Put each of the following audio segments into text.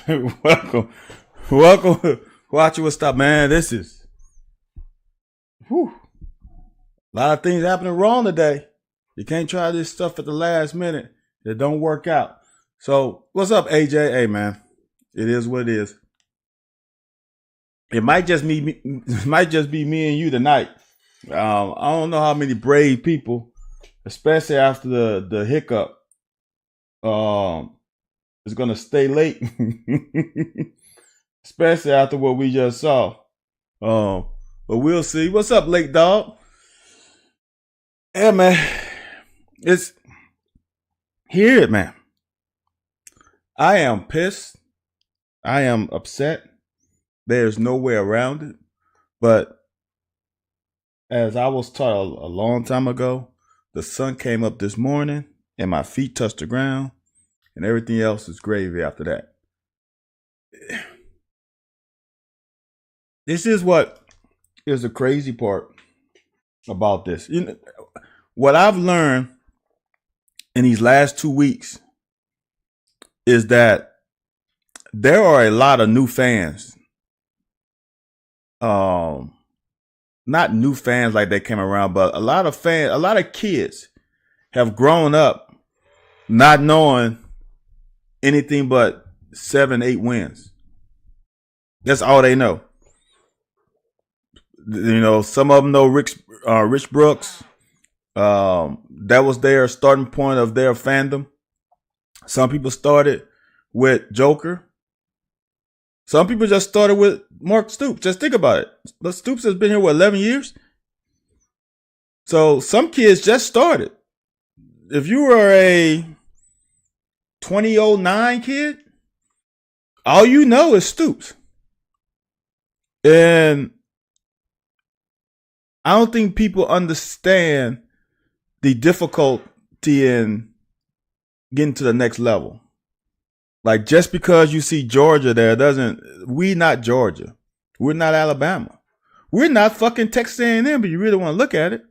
welcome, welcome. Watch you stop, man. This is whew, a lot of things happening wrong today. You can't try this stuff at the last minute. It don't work out. So, what's up, AJ? Hey, man, it is what it is. It might just be me and you tonight. I don't know how many brave people, especially after the hiccup, is gonna stay late. Especially after what we just saw. But we'll see. What's up, Lake Dog? Yeah, man. It's here, man. I am pissed. I am upset. There's no way around it. But as I was taught a long time ago, the sun came up this morning and my feet touched the ground and everything else is gravy after that. This is what is the crazy part about this. You know, what I've learned in these last 2 weeks is that there are a lot of new fans. Not new fans like they came around, but a lot of kids have grown up not knowing anything but 7-8 wins. That's all they know. You know, some of them know Rich Brooks. That was their starting point of their fandom. Some people started with Joker. Some people just started with Mark Stoops. Just think about it. But Stoops has been here, 11 years? So some kids just started. If you were a 2009 kid, all you know is Stoops. And I don't think people understand the difficulty in getting to the next level. Like, just because you see Georgia there we not Georgia. We're not Alabama. We're not fucking Texas A&M, but you really want to look at it.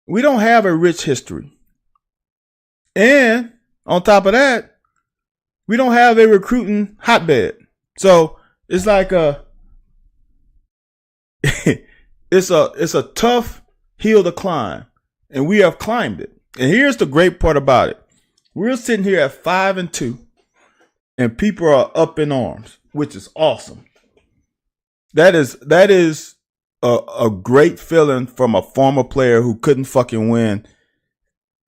We don't have a rich history. And on top of that, we don't have a recruiting hotbed. So it's like it's a tough hill to climb, and we have climbed it. And here's the great part about it. We're sitting here at 5-2, and people are up in arms, which is awesome. That is a great feeling from a former player who couldn't fucking win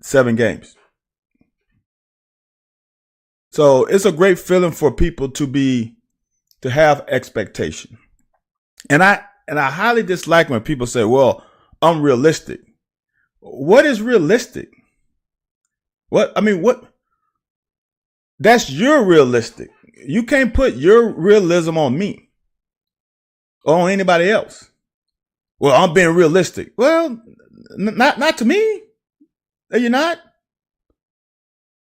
7 games. So it's a great feeling for people to have expectation. And I highly dislike when people say, well, unrealistic. What is realistic? What? That's your realistic. You can't put your realism on me or on anybody else. Well, I'm being realistic. Well, not to me. Are you not?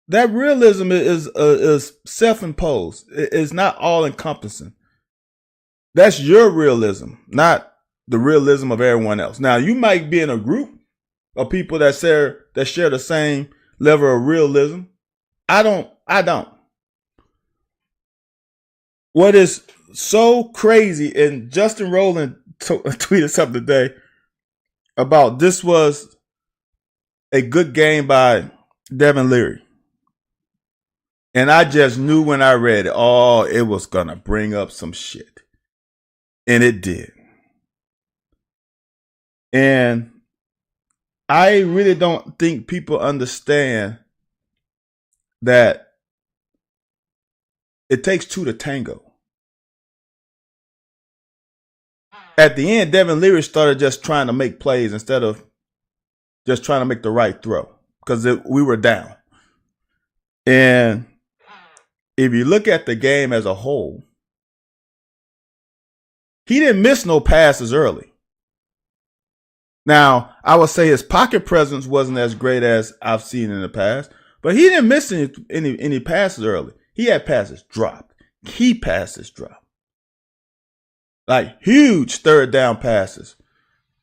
That realism is self-imposed. It's not all-encompassing. That's your realism, not the realism of everyone else. Now, you might be in a group of people that share the same level of realism. I don't. What is so crazy, and Justin Rowland tweeted something today about this was a good game by Devin Leary. And I just knew when I read it, it was going to bring up some shit. And it did. And I really don't think people understand that it takes 2 to tango. At the end, Devin Leary started just trying to make plays instead of just trying to make the right throw because we were down. And if you look at the game as a whole, he didn't miss no passes early. Now, I would say his pocket presence wasn't as great as I've seen in the past, but he didn't miss any passes early. He had passes dropped. Key passes dropped. Like huge third down passes.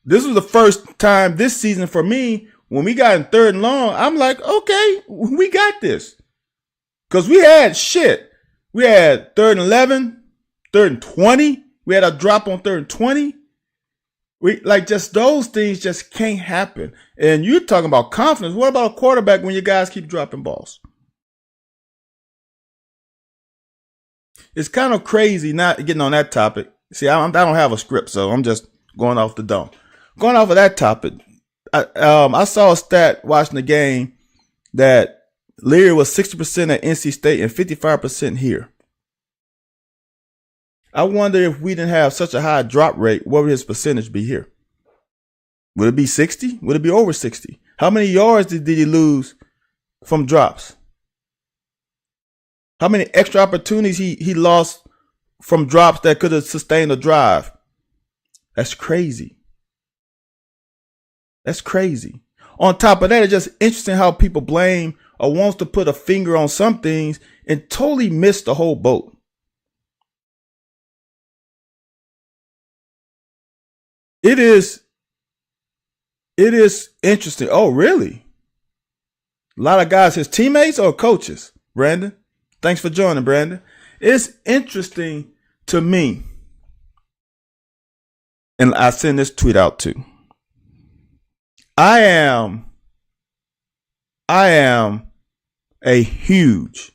This was the first time this season for me, when we got in 3rd and long, I'm like, okay, we got this. Because we had shit. We had 3rd and 11, 3rd and 20. We had a drop on 3rd and 20. We like just those things just can't happen. And you're talking about confidence. What about a quarterback when your guys keep dropping balls? It's kind of crazy not getting on that topic. See, I don't have a script, so I'm just going off the dome. Going off of that topic, I saw a stat watching the game that Leary was 60% at NC State and 55% here. I wonder if we didn't have such a high drop rate, what would his percentage be here? Would it be 60? Would it be over 60? How many yards did he lose from drops? How many extra opportunities he lost from drops that could have sustained a drive? That's crazy. That's crazy. On top of that, it's just interesting how people blame or wants to put a finger on some things and totally miss the whole boat. It is interesting. Oh, really? A lot of guys, his teammates or coaches? Brandon, thanks for joining, Brandon. It's interesting to me, and I send this tweet out too. I am a huge,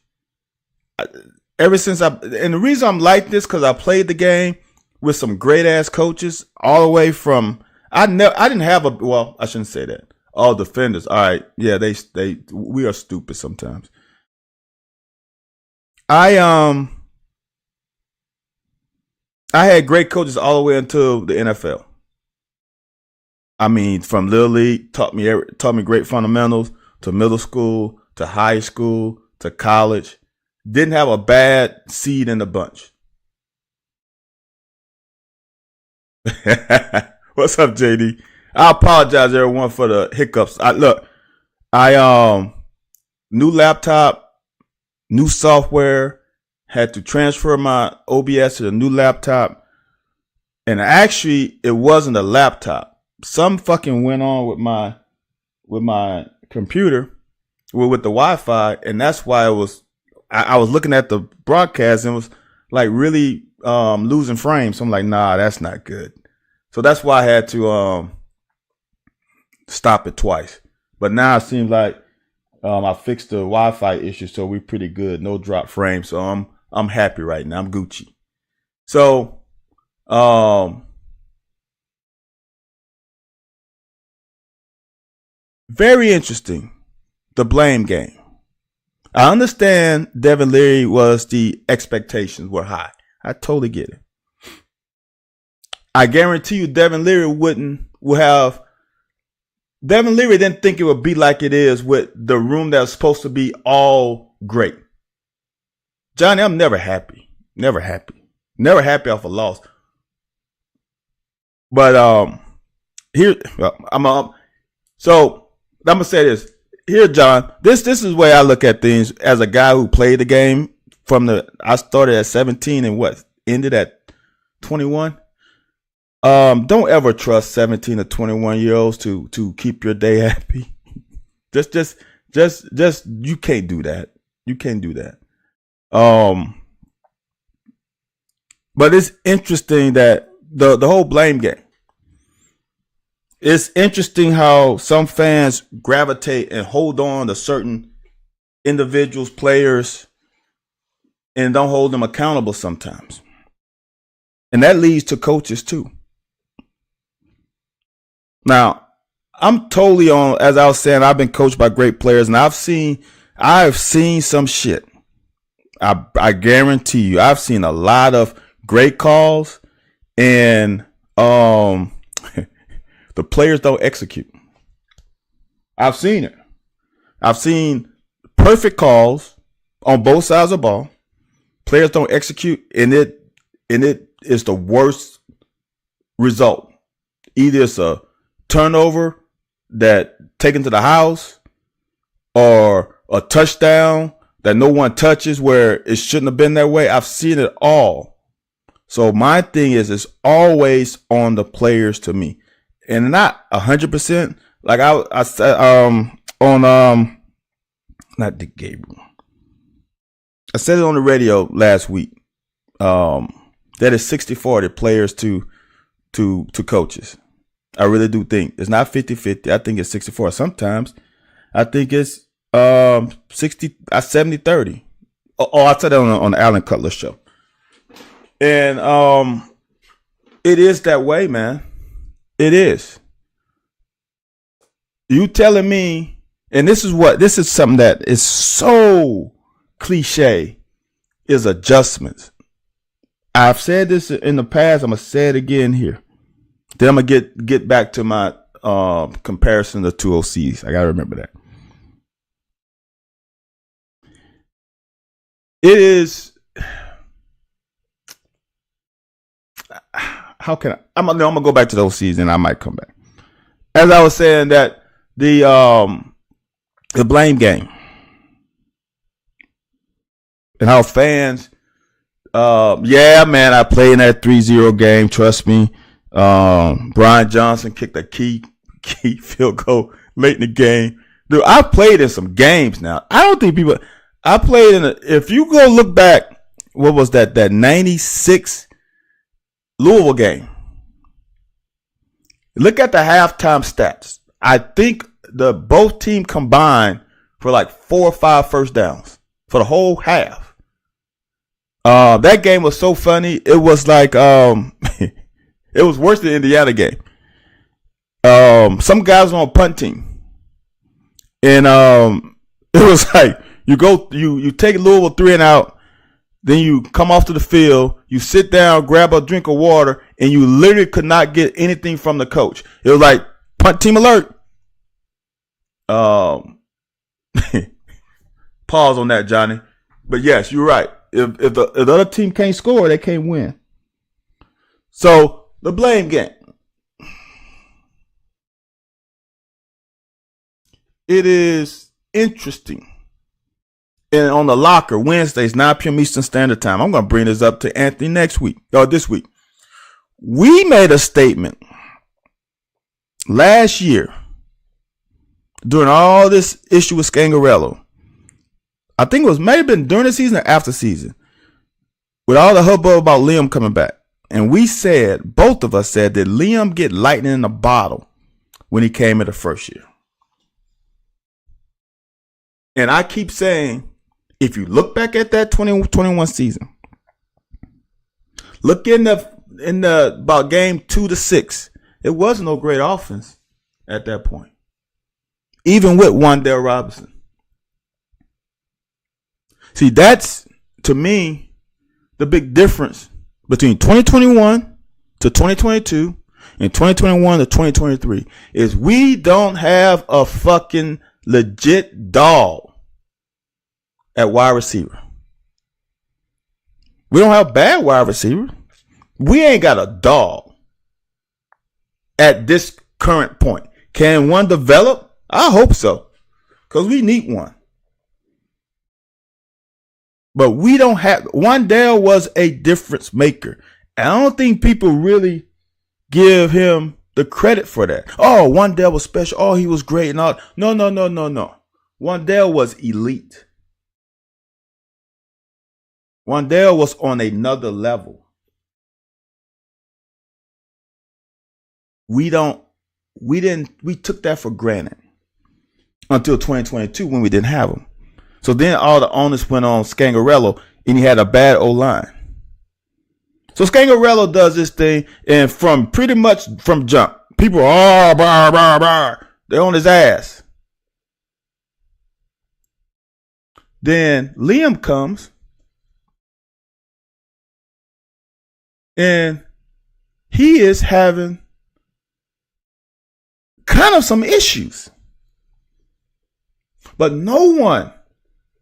ever since and the reason I'm like this because I played the game with some great ass coaches all the way from, I didn't have I shouldn't say that. All defenders. All right. Yeah, we are stupid sometimes. I had great coaches all the way until the NFL. I mean, from Little League, taught me great fundamentals, to middle school, to high school, to college. Didn't have a bad seed in the bunch. What's up, JD? I apologize, everyone, for the hiccups. New laptop, new software, had to transfer my OBS to the new laptop. And actually, it wasn't a laptop. Some fucking went on with my computer, with the Wi-Fi, and that's why I was looking at the broadcast and was like really losing frames. So I'm like, nah, that's not good. So that's why I had to stop it twice. But now it seems like I fixed the Wi-Fi issue, so we're pretty good. No drop frames. So I'm happy right now. I'm Gucci. So very interesting. The blame game. I understand Devin Leary the expectations were high. I totally get it. I guarantee you Devin Leary Devin Leary didn't think it would be like it is with the room that was supposed to be all great. Johnny, I'm never happy. Never happy. Never happy off a loss. But I'm gonna say this. Here, John, this is the way I look at things as a guy who played the game I started at 17 and ended at 21. Don't ever trust 17 to 21-year-olds to keep your day happy. just you can't do that. You can't do that. But it's interesting that the whole blame game. It's interesting how some fans gravitate and hold on to certain individuals, players, and don't hold them accountable sometimes. And that leads to coaches too. Now, I'm totally on, as I was saying, I've been coached by great players, and I've seen some shit. I guarantee you, I've seen a lot of great calls, and the players don't execute. I've seen it. I've seen perfect calls on both sides of the ball. Players don't execute, and it is the worst result. Either it's a turnover that taken to the house, or a touchdown that no one touches where it shouldn't have been that way. I've seen it all. So my thing is, it's always on the players to me. And not 100%. Like I said, not Dick Gabriel. I said it on the radio last week. That is 60-40 players to coaches. I really do think it's not 50-50. I think it's 60-40. Sometimes I think it's 70-30. Oh, I said that on the Alan Cutler show. And it is that way, man. It is. You telling me, and this is something that is so cliche, is adjustments. I've said this in the past. I'm gonna say it again here. Then I'm gonna get back to my comparison of two OCs. I gotta remember that. It is. How can I'm gonna go back to those OCs and I might come back. As I was saying that the blame game and how fans, yeah, man, I played in that 3-0 game. Trust me. Brian Johnson kicked a key field goal late in the game. Dude, I played in some games now. I don't think people. I played in if you go look back, what was that 96 Louisville game? Look at the halftime stats. I think both teams combined for like 4 or 5 first downs for the whole half. That game was so funny. It was like it was worse than the Indiana game. Some guys on a punt team, and it was like you take Louisville 3 and out, then you come off to the field, you sit down, grab a drink of water, and you literally could not get anything from the coach. It was like punt team alert. Pause on that, Johnny. But yes, you're right. If the other team can't score, they can't win. So the blame game. It is interesting. And on the locker, Wednesdays, 9 p.m. Eastern Standard Time. I'm going to bring this up to Anthony this week. We made a statement last year during all this issue with Scangarello. I think it was maybe been during the season or after season, with all the hubbub about Liam coming back. And we said, both of us said, that Liam get lightning in a bottle when he came in the first year. And I keep saying, if you look back at that 2021 season, look in the about game 2 to 6, it wasn't no great offense at that point, even with Wan'Dale Robinson. See, that's to me the big difference between 2021 to 2022 and 2021 to 2023 is we don't have a fucking legit dog at wide receiver. We don't have bad wide receiver. We ain't got a dog at this current point. Can one develop? I hope so, because we need one. But we don't have. Wan'Dale was a difference maker. And I don't think people really give him the credit for that. Oh, Wan'Dale was special. Oh, he was great and all. No. Wan'Dale was elite. Wan'Dale was on another level. We took that for granted until 2022 when we didn't have him. So then all the onus went on Scangarello, and he had a bad O-line. So Scangarello does this thing, and from pretty much from jump, people are, they're on his ass. Then Liam comes, and he is having kind of some issues. But no one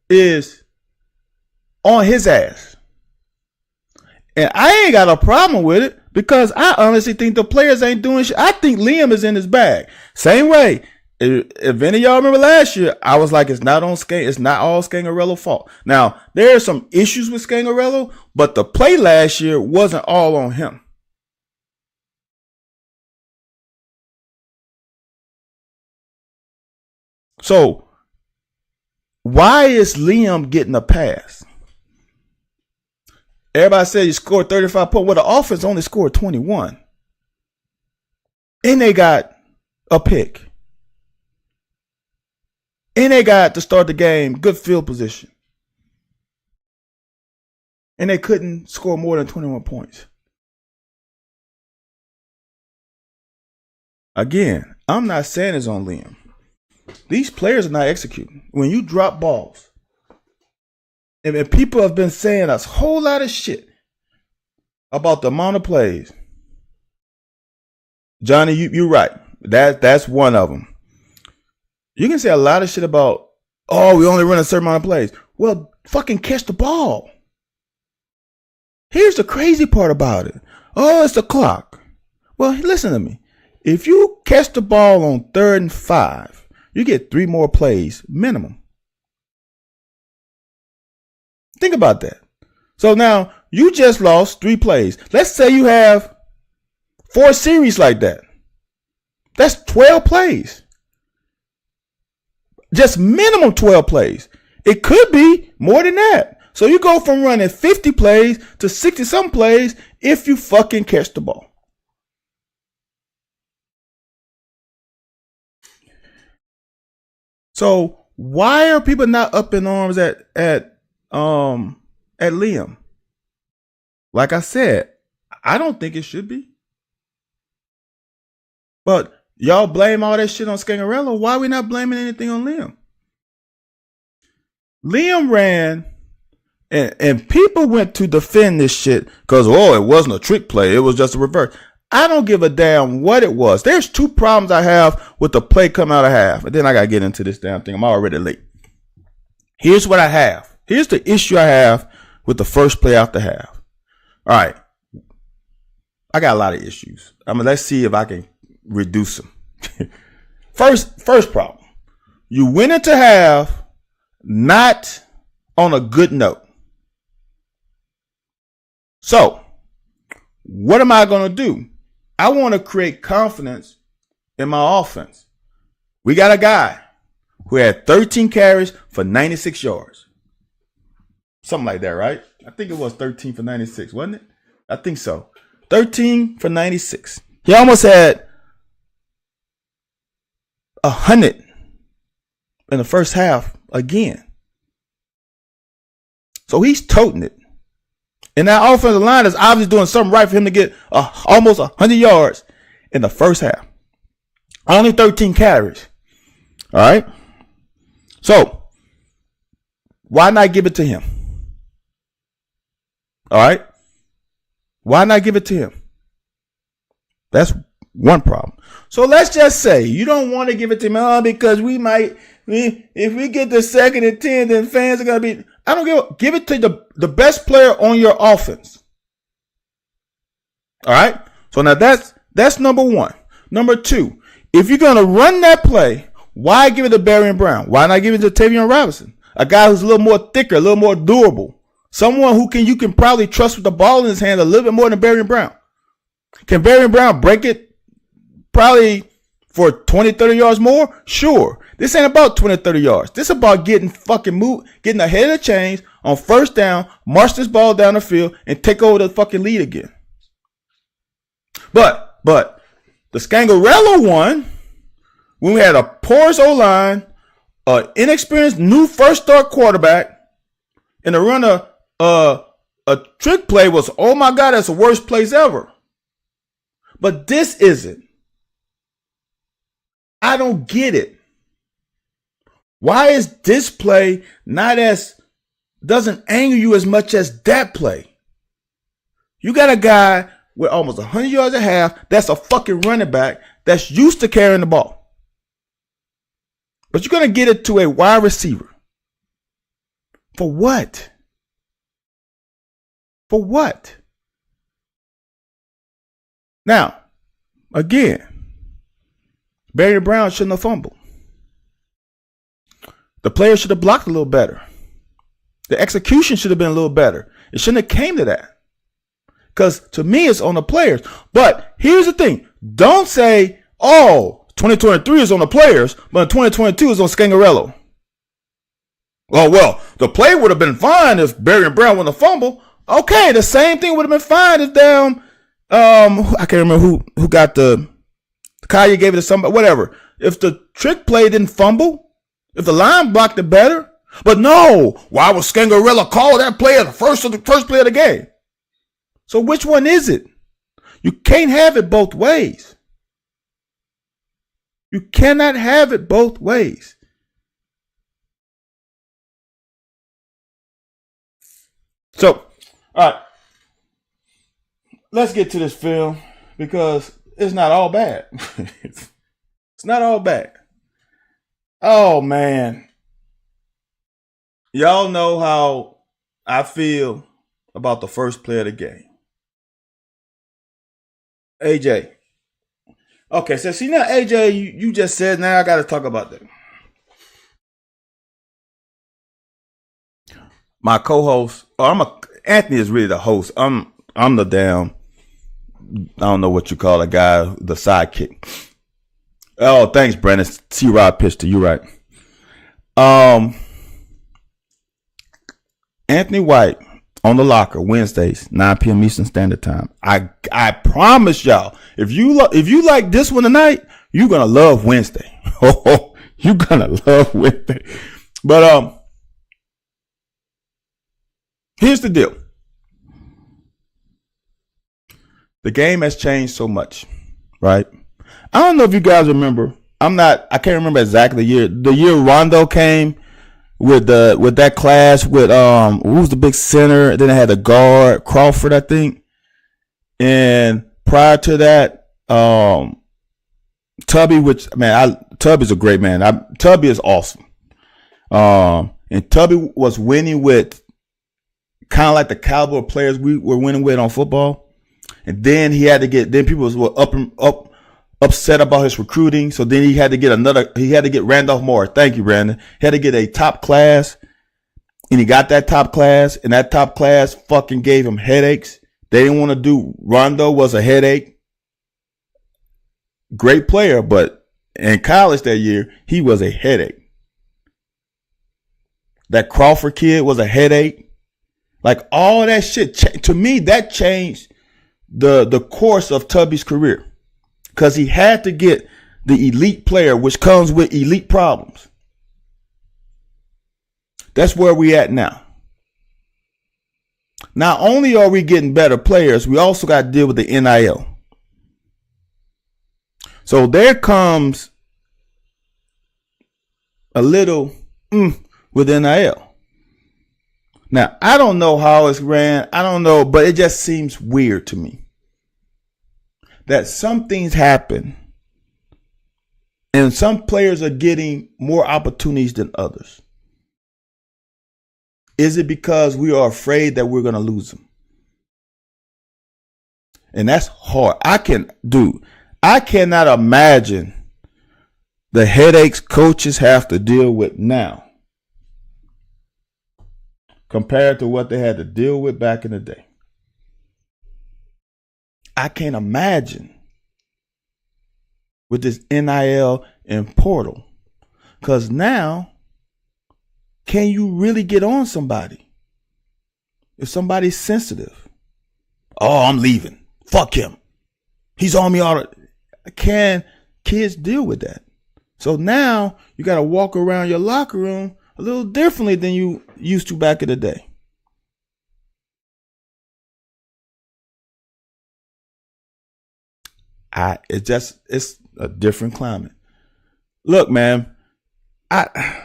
is on his ass. And I ain't got a problem with it because I honestly think the players ain't doing shit. I think Liam is in his bag. Same way. If any of y'all remember last year, I was like, it's not all Scangarello's fault. Now, there are some issues with Scangarello, but the play last year wasn't all on him. So, why is Liam getting a pass? Everybody said you scored 35 points. Well, the offense only scored 21. And they got a pick. And they got to start the game, good field position. And they couldn't score more than 21 points. Again, I'm not saying it's on Liam. These players are not executing. When you drop balls, and people have been saying a whole lot of shit about the amount of plays. Johnny, you're right. That's one of them. You can say a lot of shit about, oh, we only run a certain amount of plays. Well, fucking catch the ball. Here's the crazy part about it. Oh, it's the clock. Well, listen to me. If you catch the ball on 3rd and 5, you get 3 more plays minimum. Think about that. So now you just lost 3 plays. Let's say you have 4 series like that. That's 12 plays. Just minimum 12 plays. It could be more than that. So you go from running 50 plays to 60-some plays if you fucking catch the ball. So why are people not up in arms at Liam? Like I said, I don't think it should be. But y'all blame all that shit on Scangarello. Why are we not blaming anything on Liam? Liam ran, and people went to defend this shit because, oh, it wasn't a trick play. It was just a reverse. I don't give a damn what it was. There's 2 problems I have with the play coming out of half. And then I got to get into this damn thing. I'm already late. Here's what I have. Here's the issue I have with the first play after half. All right. I got a lot of issues. Let's see if I can reduce them. First problem. You went into half not on a good note. So, what am I going to do? I want to create confidence in my offense. We got a guy who had 13 carries for 96 yards. Something like that, right? I think it was 13 for 96, wasn't it? I think so. 13 for 96. He almost had 100 in the first half again. So he's toting it. And that offensive line is obviously doing something right for him to get almost 100 yards in the first half. Only 13 carries. All right. So why not give it to him? All right. Why not give it to him? That's one problem. So let's just say you don't want to give it to him because if we get the 2nd and 10, then fans are going to be. I don't give it to the best player on your offense. All right. So now that's number 1. Number 2, if you're going to run that play, why give it to Barry Brown? Why not give it to Tavion Robinson? A guy who's a little more thicker, a little more durable. Someone who you can probably trust with the ball in his hand a little bit more than Barry Brown. Can Barry Brown break it probably for 20, 30 yards more? Sure. This ain't about 20, 30 yards. This is about getting ahead of the chains on first down, march this ball down the field, and take over the fucking lead again. But the Scangarello one, when we had a porous O-line, an inexperienced new first start quarterback, and a runner, a trick play was, oh my God, that's the worst place ever. But this isn't. I don't get it. Why is this play doesn't anger you as much as that play? You got a guy with almost 100 yards a half. That's a fucking running back that's used to carrying the ball. But you're going to get it to a wide receiver. For what? For what? Now, again, Barry Brown shouldn't have fumbled. The player should have blocked a little better. The execution should have been a little better. It shouldn't have came to that. Because to me, it's on the players. But here's the thing. Don't say, oh, 2023 is on the players, but 2022 is on Scangarello. Oh, well, the play would have been fine if Barry Brown wouldn't have fumbled. Okay, the same thing would have been fine if I can't remember who got Kanye gave it to somebody, whatever. If the trick play didn't fumble, if the line blocked it better, but no, why was Scangarella call that play the first play of the game? So which one is it? You can't have it both ways. You cannot have it both ways. So, all right, let's get to this film because it's not all bad. It's not all bad. Oh, man. Y'all know how I feel about the first play of the game. AJ. Okay, so see now, AJ, you just said, now I got to talk about that. My co-host, Anthony is really the host. I'm the damn, I don't know what you call a guy, the sidekick. Oh, thanks, Brandon. T-Rod pitched you right. Anthony White on the locker Wednesdays, 9 p.m. Eastern Standard Time. I promise y'all, if you like this one tonight, you're gonna love Wednesday. Oh, you're gonna love Wednesday. But here's the deal. The game has changed so much, right? I don't know if you guys remember. I can't remember exactly the year. The year Rondo came with that class with who was the big center? Then they had the guard, Crawford, I think. And prior to that, Tubby, Tubby's a great man. Tubby is awesome. And Tubby was winning with kind of like the caliber of players we were winning with on football. And then then people was upset about his recruiting. So then he had to get Randolph Moore. Thank you, Brandon. He had to get a top class. And he got that top class. And that top class fucking gave him headaches. They didn't want to do. Rondo was a headache. Great player, but in college that year, he was a headache. That Crawford kid was a headache. Like all that shit. To me, that changed the course of Tubby's career. Because he had to get the elite player, which comes with elite problems. That's where we at now. Not only are we getting better players, we also got to deal with the NIL. So there comes a little with NIL. Now, I don't know how it's ran. I don't know, but it just seems weird to me that some things happen and some players are getting more opportunities than others. Is it because we are afraid that we're going to lose them? And that's hard. I cannot imagine the headaches coaches have to deal with now compared to what they had to deal with back in the day. I can't imagine with this NIL and portal. Because now, can you really get on somebody? If somebody's sensitive. Oh, I'm leaving. Fuck him. He's on me all the... Can kids deal with that? So now, you got to walk around your locker room a little differently than you used to back in the day. It's a different climate. Look, man, I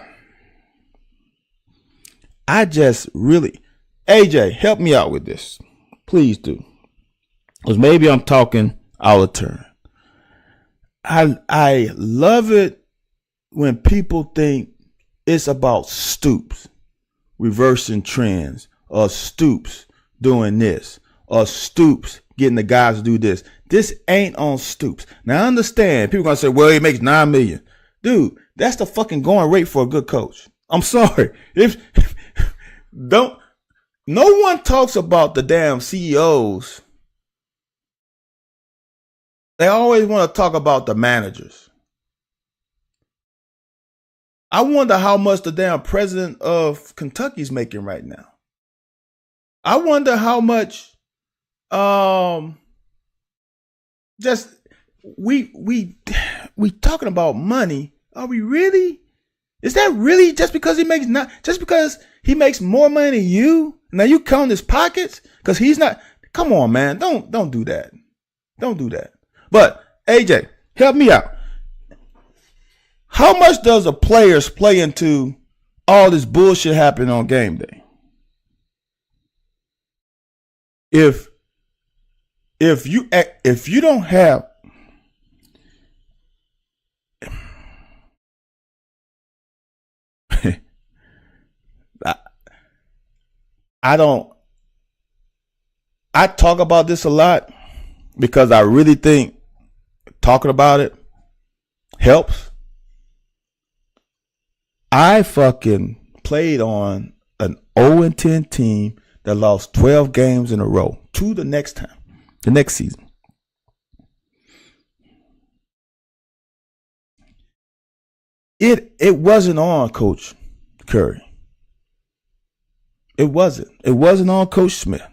just really, AJ, help me out with this. Please do. Because maybe I'm talking out of turn. I love it when people think it's about Stoops reversing trends, or Stoops doing this, or Stoops getting the guys to do this. This ain't on Stoops. Now I understand. People gonna say, well, he makes $9 million. Dude, that's the fucking going rate for a good coach. I'm sorry. No one talks about the damn CEOs. They always want to talk about the managers. I wonder how much the damn president of Kentucky's making right now. I wonder how much just we talking about money. Are we really? Is that really just because he makes more money than you? Now you count his pockets because he's not. Come on, man. Don't do that. Don't do that. But AJ, help me out. How much does a players play into all this bullshit happening on game day? If you don't have I talk about this a lot because I really think talking about it helps. I fucking played on an 0-10 team that lost 12 games in a row to the next season. It wasn't on Coach Curry. It wasn't. It wasn't on Coach Smith.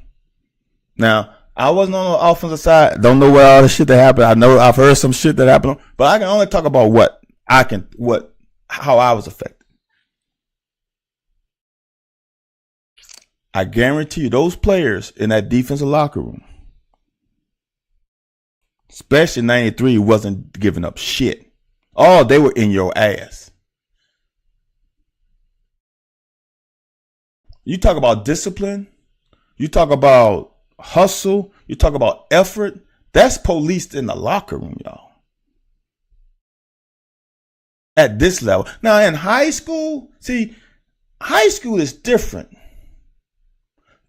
Now, I wasn't on the offensive side. Don't know what all the shit that happened. I know I've heard some shit that happened, but I can only talk about how I was affected. I guarantee you those players in that defensive locker room, especially 93, wasn't giving up shit. Oh, they were in your ass. You talk about discipline. You talk about hustle. You talk about effort. That's policed in the locker room, y'all. At this level. Now, in high school, see, high school is different.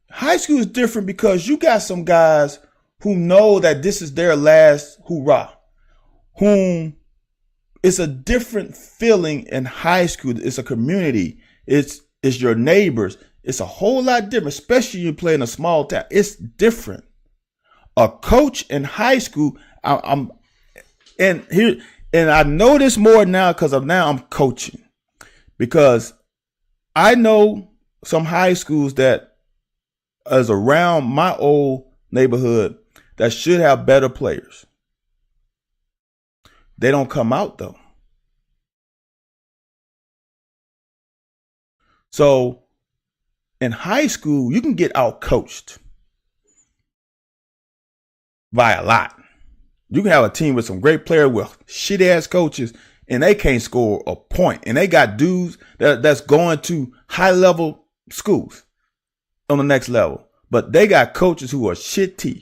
High school is different because you got some guys who know that this is their last hurrah. Whom it's a different feeling in high school. It's a community. It's your neighbors. It's a whole lot different, especially you play in a small town. It's different. A coach in high school, and I know this more now because I'm coaching. Because I know some high schools that is around my old neighborhood that should have better players. They don't come out though. So in high school, you can get out coached by a lot. You can have a team with some great players with shit ass coaches and they can't score a point. And they got dudes that's going to high level schools on the next level. But they got coaches who are shitty.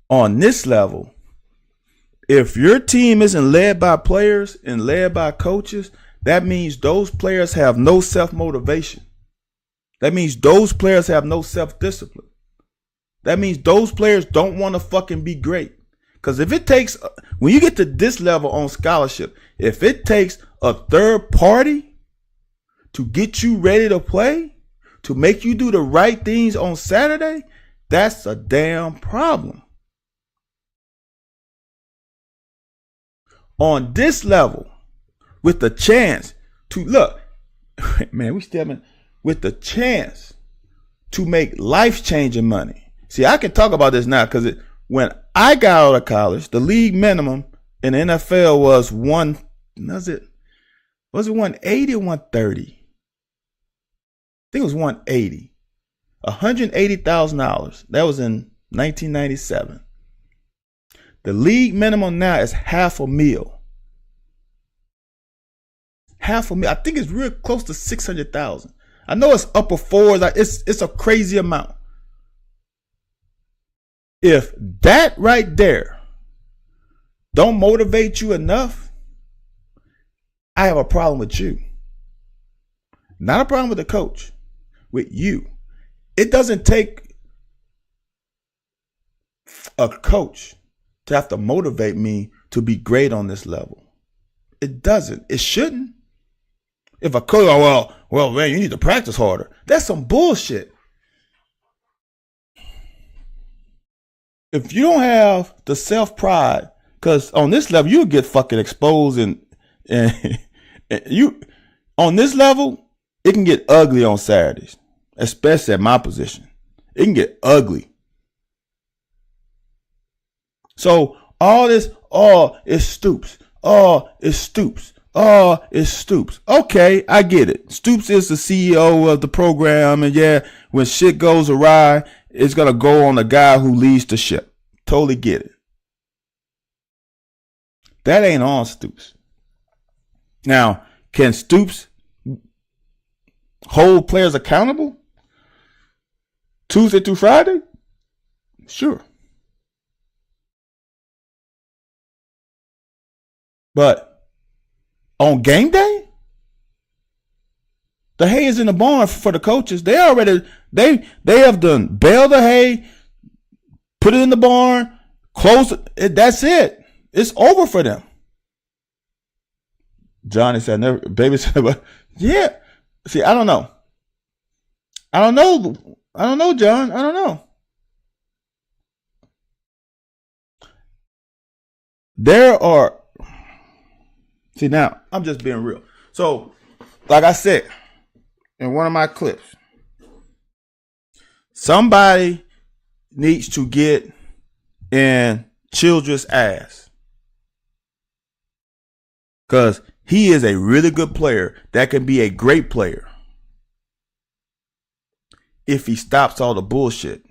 On this level, if your team isn't led by players and led by coaches, that means those players have no self-motivation. That means those players have no self-discipline. That means those players don't want to fucking be great. Because if it takes, when you get to this level on scholarship, if it takes a third party to get you ready to play, to make you do the right things on Saturday, that's a damn problem. On this level, with the chance to look, man, we still with the chance to make life-changing money. See, I can talk about this now because when I got out of college, the league minimum in the NFL was was it 180 or 130? I think it was 180. $180,000. That was in 1997. The league minimum now is $500,000. $500,000. I think it's real close to 600,000. I know it's upper fours. It's a crazy amount. If that right there don't motivate you enough, I have a problem with you. Not a problem with the coach, with you. It doesn't take a coach to have to motivate me to be great on this level. It doesn't. It shouldn't. If a coach, well, man, you need to practice harder. That's some bullshit. If you don't have the self-pride, because on this level, you'll get fucking exposed and you, on this level, it can get ugly on Saturdays, especially at my position. It can get ugly. So all this, it's Stoops. It's Stoops. It's Stoops. Okay, I get it. Stoops is the CEO of the program, and yeah, when shit goes awry, it's gonna go on the guy who leads the ship. Totally get it. That ain't on Stoops. Now, can Stoops hold players accountable Tuesday through Friday? Sure. But on game day, the hay is in the barn for the coaches. They have done bale the hay, put it in the barn, close it. That's it. It's over for them. Johnny said, "Never, baby said, but yeah." See, I don't know. I don't know, John. I don't know. There are. See, now I'm just being real. So, like I said in one of my clips, somebody needs to get in Childress' ass, because he is a really good player that can be a great player if he stops all the bullshit.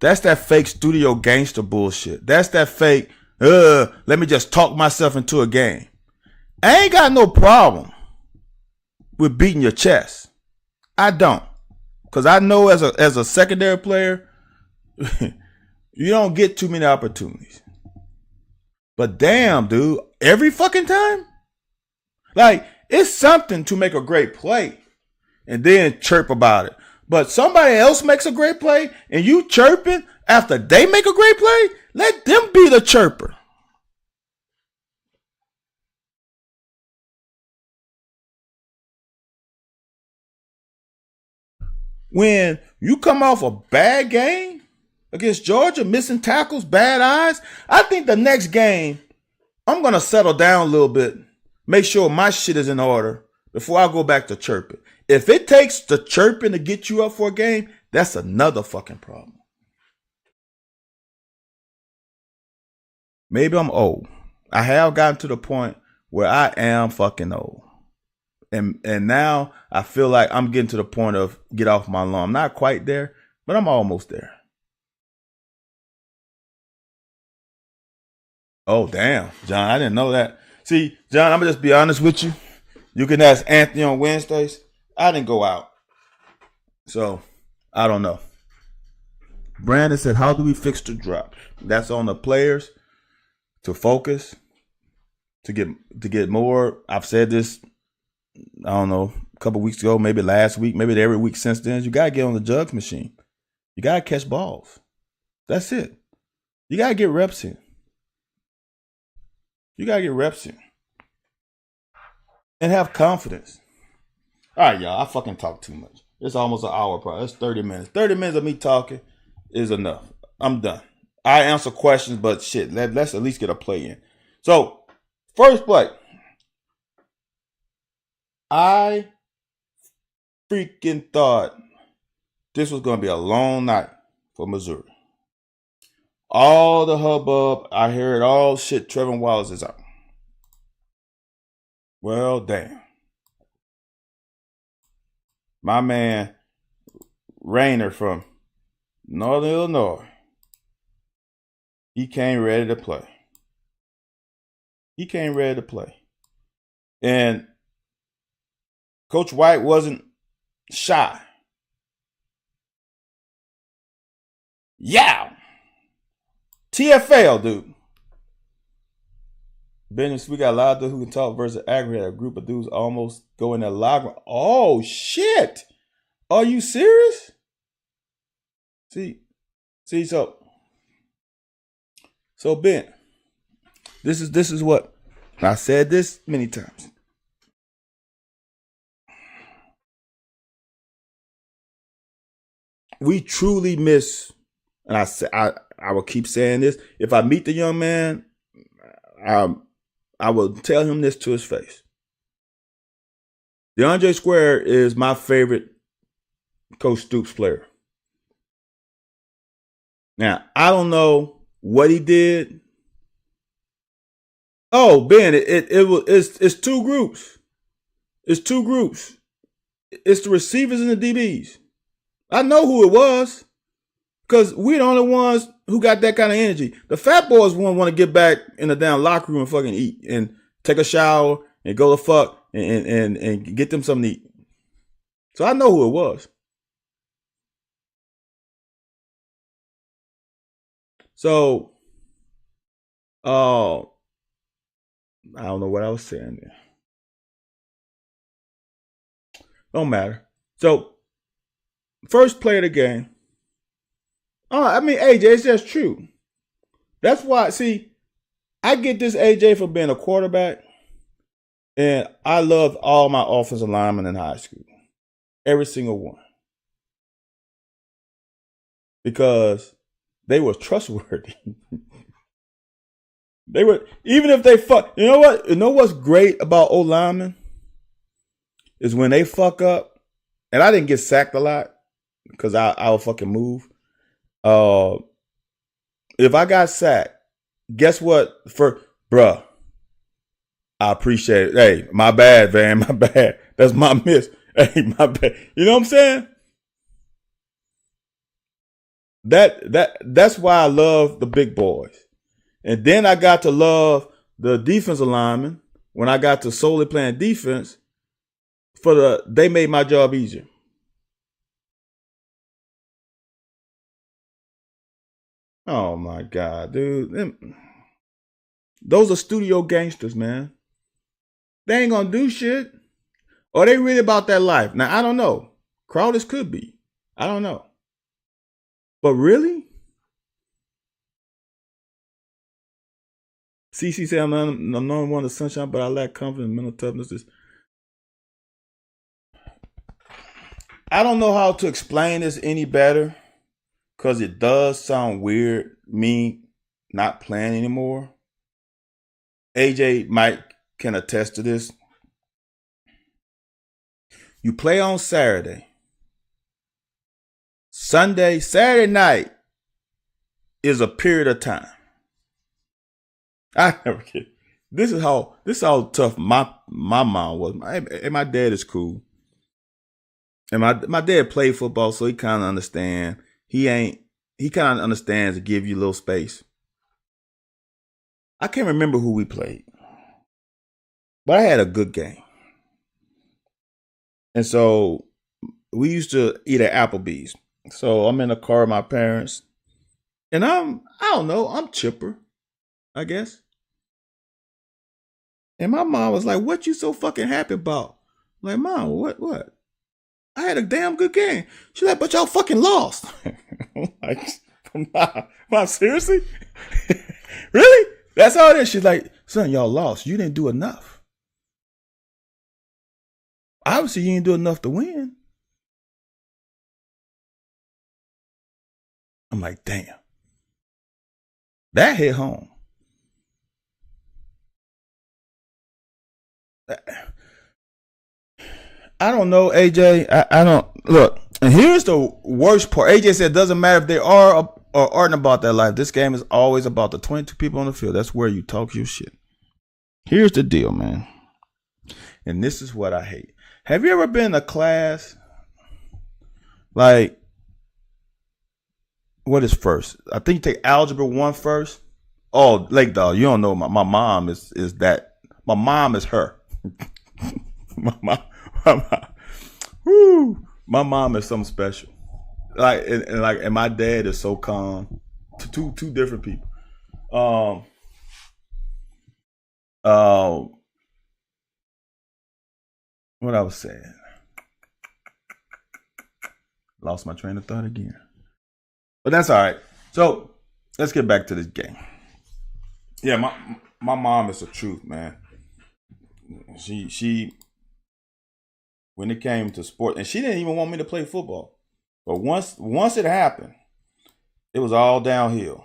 That's that fake studio gangster bullshit. That's that fake, let me just talk myself into a game. I ain't got no problem with beating your chest. I don't. Because I know as a secondary player, you don't get too many opportunities. But damn, dude, every fucking time? Like, it's something to make a great play and then chirp about it. But somebody else makes a great play and you chirping after they make a great play? Let them be the chirper. When you come off a bad game against Georgia, missing tackles, bad eyes, I think the next game, I'm going to settle down a little bit, make sure my shit is in order before I go back to chirping. If it takes the chirping to get you up for a game, that's another fucking problem. Maybe I'm old. I have gotten to the point where I am fucking old. And now I feel like I'm getting to the point of get off my lawn. I'm not quite there, but I'm almost there. Oh, damn, John, I didn't know that. See, John, I'm going to just be honest with you. You can ask Anthony on Wednesdays. I didn't go out. So, I don't know. Brandon said, how do we fix the drops? That's on the players to focus, to get more. I've said this, I don't know, a couple weeks ago, maybe last week, maybe every week since then. You got to get on the jugs machine. You got to catch balls. That's it. You got to get reps in. You got to get reps in. And have confidence. All right, y'all, I fucking talk too much. It's almost an hour, probably. It's 30 minutes. 30 minutes of me talking is enough. I'm done. I answer questions, but shit, let's at least get a play in. So, first play. I freaking thought this was going to be a long night for Missouri. All the hubbub, I heard all shit, Trevor Wallace is out. Well, damn. My man, Rayner from Northern Illinois, he came ready to play. And Coach White wasn't shy. Yeah. TFL, dude. Business, we got a lot of dudes who can talk versus aggregate. A group of dudes almost go in their locker. Oh, shit. Are you serious? See, so Ben, this is what I said this many times. We truly miss, and I will keep saying this. If I meet the young man, I will tell him this to his face. DeAndre Square is my favorite Coach Stoops player. Now, I don't know what he did. Oh, Ben, it's two groups. It's two groups. It's the receivers and the DBs. I know who it was because we're the only ones who got that kind of energy. The fat boys want to get back in the damn locker room and fucking eat and take a shower and go to fuck and get them something to eat. So I know who it was. So, I don't know what I was saying there. Don't matter. So, first play of the game. I mean, AJ, it's just true. That's why, see, I get this AJ for being a quarterback, and I loved all my offensive linemen in high school. Every single one. Because they were trustworthy. They were, even if they fuck, you know what? You know what's great about O linemen? Is when they fuck up, and I didn't get sacked a lot because I would fucking move. If I got sacked, guess what? Bruh, I appreciate it. Hey, my bad, Van, my bad. That's my miss. Hey, my bad. You know what I'm saying? That's why I love the big boys. And then I got to love the defensive linemen when I got to solely playing defense. They made my job easier. Oh my God, dude. Those are studio gangsters, man. They ain't gonna do shit. Or they really about that life? Now, I don't know. Crowders could be. I don't know. But really? CC said, I'm not one of the sunshine, but I lack confidence and mental toughness. I don't know how to explain this any better because it does sound weird, me not playing anymore. AJ Mike can attest to this. You play on Saturday. Saturday night is a period of time. I never get. This is how tough my mom was. My dad is cool. And my dad played football, so he kind of understand. He kind of understands to give you a little space. I can't remember who we played, but I had a good game. And so we used to eat at Applebee's. So I'm in the car with my parents, and I don't know, I'm chipper, I guess. And my mom was like, "What you so fucking happy about?" I'm like, "Mom, what? I had a damn good game." She's like, "But y'all fucking lost." I'm like, Mom, seriously? Really? That's all it is. She's like, "Son, y'all lost. You didn't do enough. Obviously, you didn't do enough to win." I'm like, damn. That hit home. I don't know, AJ. I don't look. And here's the worst part. AJ said it doesn't matter if they are or aren't about that life. This game is always about the 22 people on the field. That's where you talk your shit. Here's the deal, man. And this is what I hate. Have you ever been in a class like, what is first? I think you take Algebra 1 first. Oh, Lake Dog, you don't know. My mom is that. My mom is her. my mom is something special. And my dad is so calm. Two different people. What I was saying. Lost my train of thought again. But that's all right. So let's get back to this game. Yeah, my mom is the truth, man. She when it came to sport, and she didn't even want me to play football. But once it happened, it was all downhill.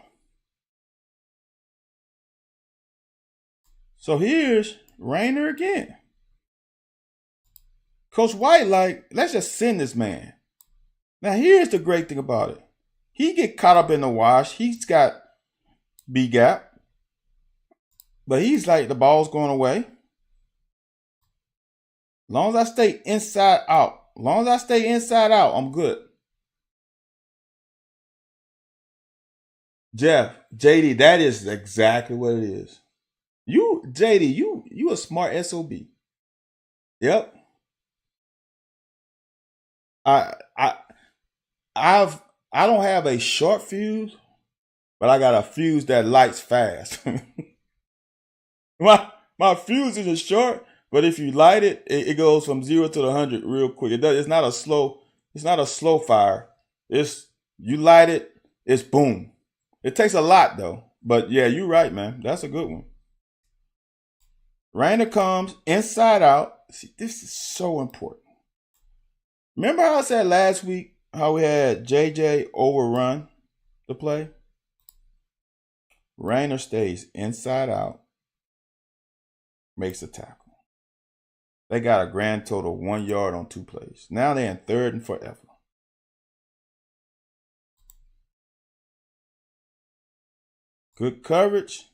So here's Rainer again. Coach White, like, let's just send this man. Now, here's the great thing about it. He get caught up in the wash. He's got B gap. But he's like, the ball's going away. As long as I stay inside out. I'm good. Jeff, JD, that is exactly what it is. JD, you a smart SOB. Yep. I don't have a short fuse, but I got a fuse that lights fast. my fuse isn't short, but if you light it, it goes from 0 to 100 real quick. It's not a slow fire. You light it, it's boom. It takes a lot though. But yeah, you're right, man. That's a good one. Rainer comes inside out. See, this is so important. Remember how I said last week how we had JJ overrun the play? Rainer stays inside out, makes a tackle. They got a grand total of 1 yard on 2 plays. Now they're in 3rd and forever. Good coverage.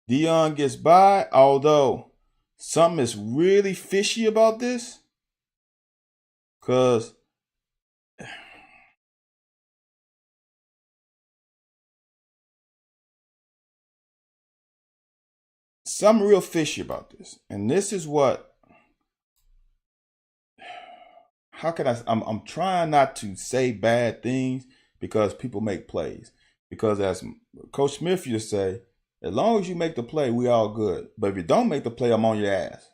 Dion gets by, although something is really fishy about this. Because something real fishy about this. And this is what, I'm trying not to say bad things because people make plays. Because as Coach Smith used to say, as long as you make the play, we all good. But if you don't make the play, I'm on your ass.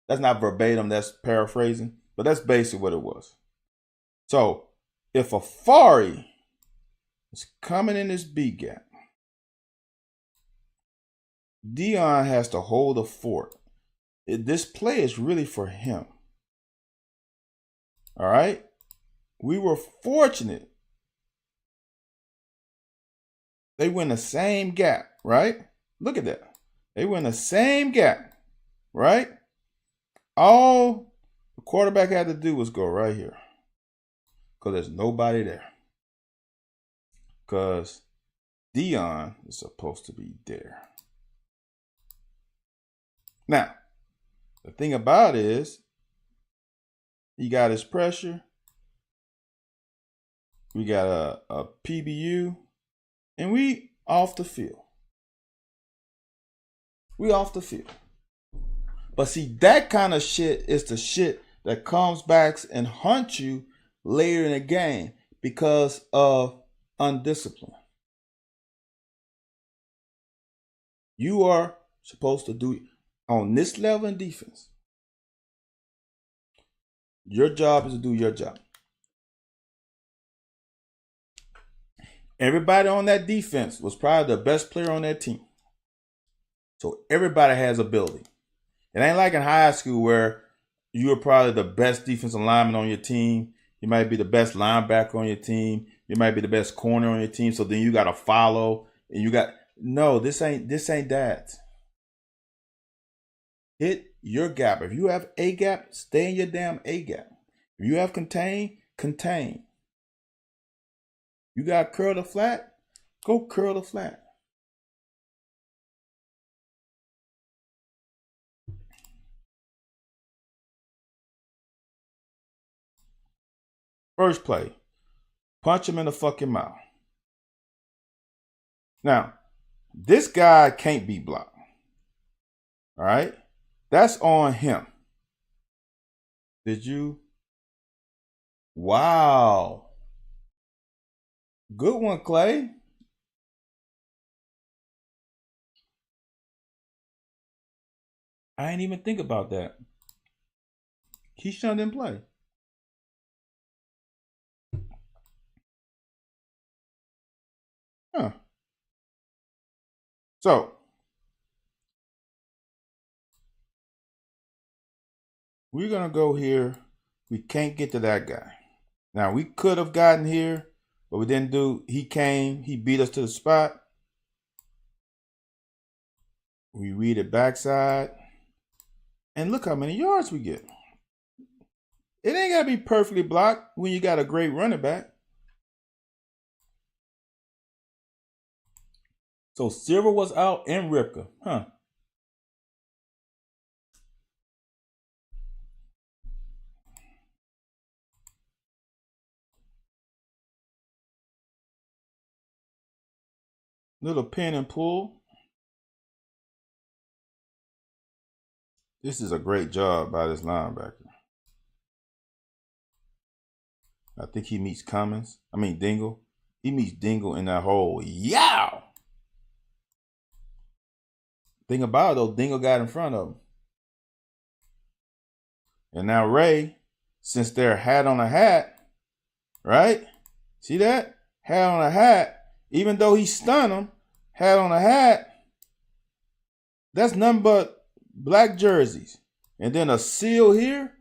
That's not verbatim, that's paraphrasing. But that's basically what it was. So, if Afari is coming in this B gap, Dion has to hold the fort. This play is really for him. All right? We were fortunate. They win the same gap, right? Look at that. They win the same gap, right? All the quarterback had to do was go right here. Because there's nobody there. Because Dion is supposed to be there. Now, the thing about it is, he got his pressure. We got a PBU. And we off the field. But see, that kind of shit is the shit that comes back and haunts you later in the game because of undiscipline. You are supposed to do, on this level in defense, your job is to do your job. Everybody on that defense was probably the best player on that team. So everybody has ability. It ain't like in high school where you are probably the best defensive lineman on your team. You might be the best linebacker on your team. You might be the best corner on your team. So then you got to follow. And this ain't that. Hit your gap. If you have a gap, stay in your damn A gap. If you have contain. You got curl the flat? Go curl the flat. First play. Punch him in the fucking mouth. Now, this guy can't be blocked. All right? That's on him. Did you? Wow. Good one, Clay. I ain't even think about that. Keyshawn didn't play. Huh. So, we're going to go here. We can't get to that guy. Now, we could have gotten here, but we didn't do. He came. He beat us to the spot. We read it backside. And look how many yards we get. It ain't got to be perfectly blocked when you got a great running back. So Silver was out and Ripka. Huh. Little pin and pull. This is a great job by this linebacker. I think he meets Dingle. He meets Dingle in that hole. Yow! Thing about it though, Dingle got in front of him. And now Ray, since they're hat on a hat, right? See that? Hat on a hat. Even though he stunned him, hat on a hat. That's nothing but black jerseys. And then a seal here.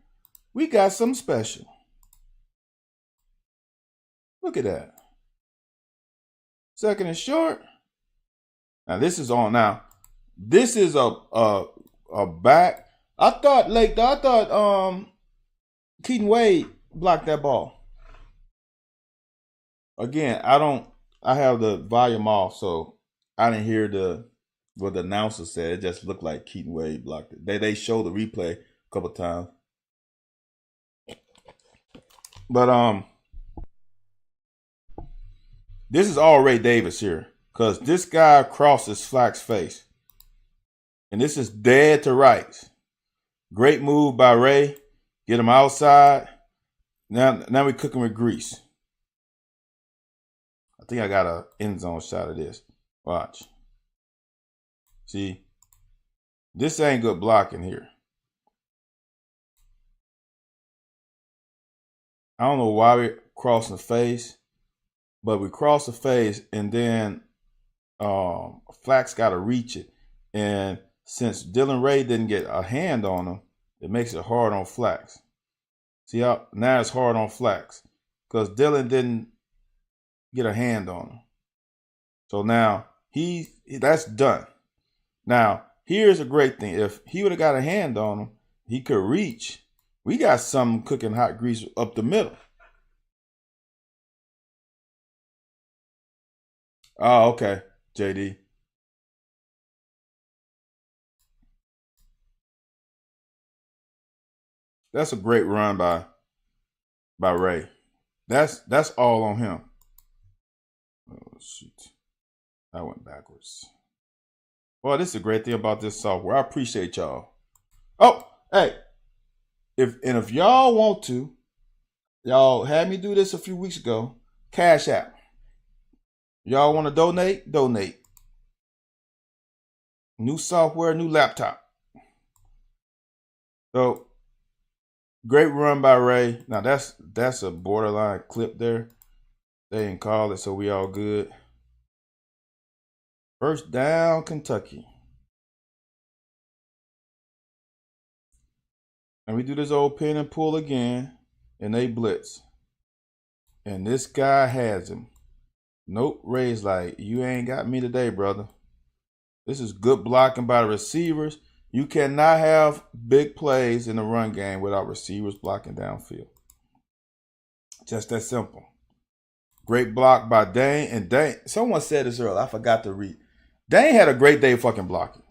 We got something special. Look at that. Second and short. Now this is on now. This is a back. I thought Keaton Wade blocked that ball. Again, I have the volume off, so I didn't hear what the announcer said. It just looked like Keaton Wade blocked it. They showed the replay a couple times. But this is all Ray Davis here. Because this guy crosses Flack's face. And this is dead to rights. Great move by Ray. Get him outside. Now we're cooking with grease. I think I got an end zone shot of this. Watch. See? This ain't good blocking here. I don't know why we're crossing the face. But we cross the face and then Flack's got to reach it. And since Dylan Ray didn't get a hand on him, it makes it hard on Flax. See how now it's hard on Flax because Dylan didn't get a hand on him. So now that's done. Now here's a great thing. If he would have got a hand on him, he could reach. We got some cooking hot grease up the middle. Oh, okay, JD. That's a great run by Ray. That's all on him. Oh shoot. I went backwards. Well, this is a great thing about this software. I appreciate y'all. Oh, hey. If y'all want to, y'all had me do this a few weeks ago. Cash App. Y'all want to donate? Donate. New software, new laptop. So, great run by Ray. Now that's a borderline clip there. They didn't call it, so we all good. First down, Kentucky. And we do this old pin and pull again, and they blitz. And this guy has him. Nope, Ray's like, you ain't got me today, brother. This is good blocking by the receivers. You cannot have big plays in the run game without receivers blocking downfield. Just that simple. Great block by Dane. And Dane, someone said this earlier. I forgot to read. Dane had a great day fucking blocking.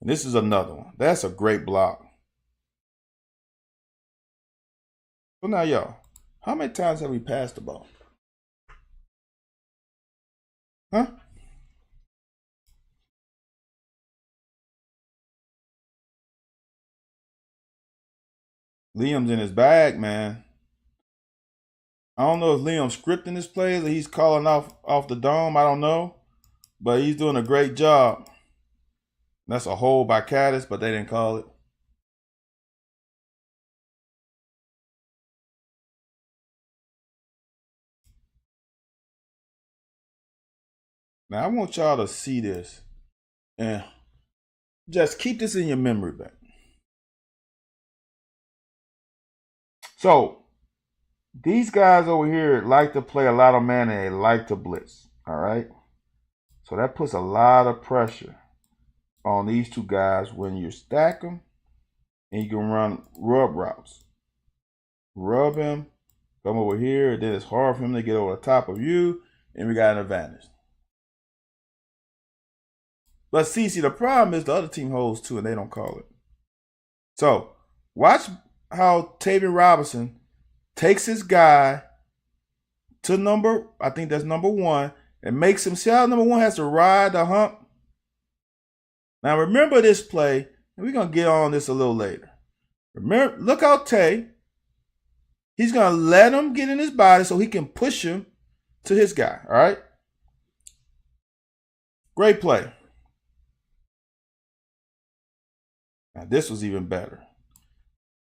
And this is another one. That's a great block. So now, y'all, how many times have we passed the ball? Huh? Liam's in his bag, man. I don't know if Liam's scripting his plays or he's calling off the dome. I don't know. But he's doing a great job. That's a hole by Caddis, but they didn't call it. Now, I want y'all to see this. And just keep this in your memory bank. So, these guys over here like to play a lot of man and they like to blitz. All right? So that puts a lot of pressure on these two guys when you stack them and you can run rub routes. rub him, come over here, then it's hard for him to get over the top of you, and we got an advantage. But see, the problem is the other team holds too, and they don't call it. So watch how Tavian Robinson takes his guy to I think that's number 1, and makes him see how number 1 has to ride the hump. Now remember this play, and we're gonna get on this a little later. Remember, look how Tay, he's gonna let him get in his body so he can push him to his guy. All right. Great play. Now this was even better.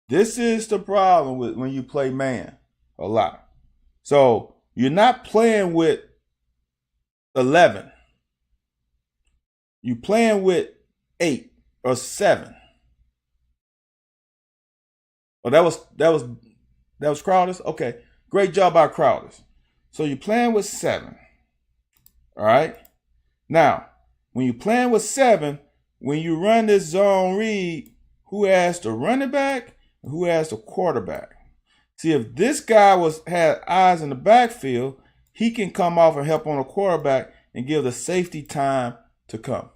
This is the problem with when you play man a lot. So you're not playing with 11. You're playing with 8 or 7. Oh, that was Crowders? Okay. Great job by Crowders. So you're playing with 7. All right. Now, when you're playing with 7, when you run this zone read, who has the running back and who has the quarterback? See, if this guy had eyes in the backfield, he can come off and help on the quarterback and give the safety time to come.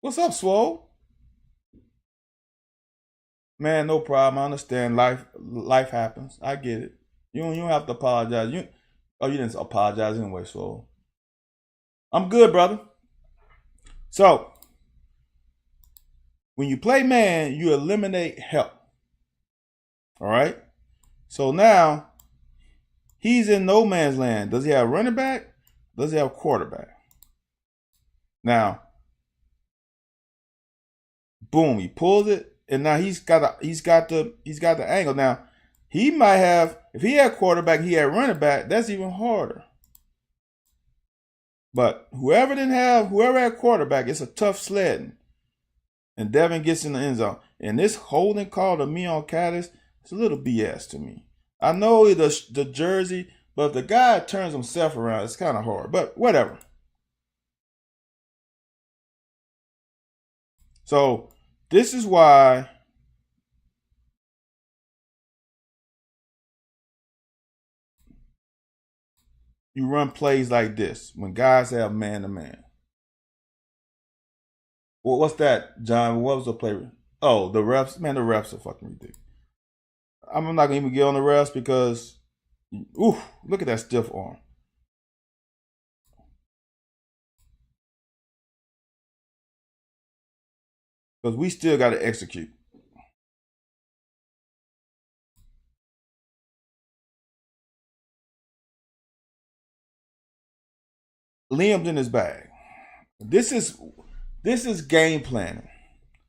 What's up, Swole? Man, no problem. I understand. Life happens. I get it. You don't have to apologize. You didn't apologize anyway, Swole. I'm good, brother. So, when you play man, you eliminate help. All right? So now, he's in no man's land. Does he have running back? Does he have quarterback? Now, boom, he pulls it, and now he's got the angle. Now, he might have, if he had quarterback, he had running back, that's even harder. But whoever had quarterback, it's a tough sledding. And Devin gets in the end zone. And this holding call to me on Caddis, it's a little BS to me. I know the jersey, but if the guy turns himself around, it's kind of hard. But whatever. So this is why you run plays like this when guys have man-to-man. Well, what's that, John? What was the play? Oh, the refs. Man, the refs are fucking ridiculous. I'm not going to even get on the refs because, ooh, look at that stiff arm. Because we still got to execute. Liam's in his bag. This is game planning.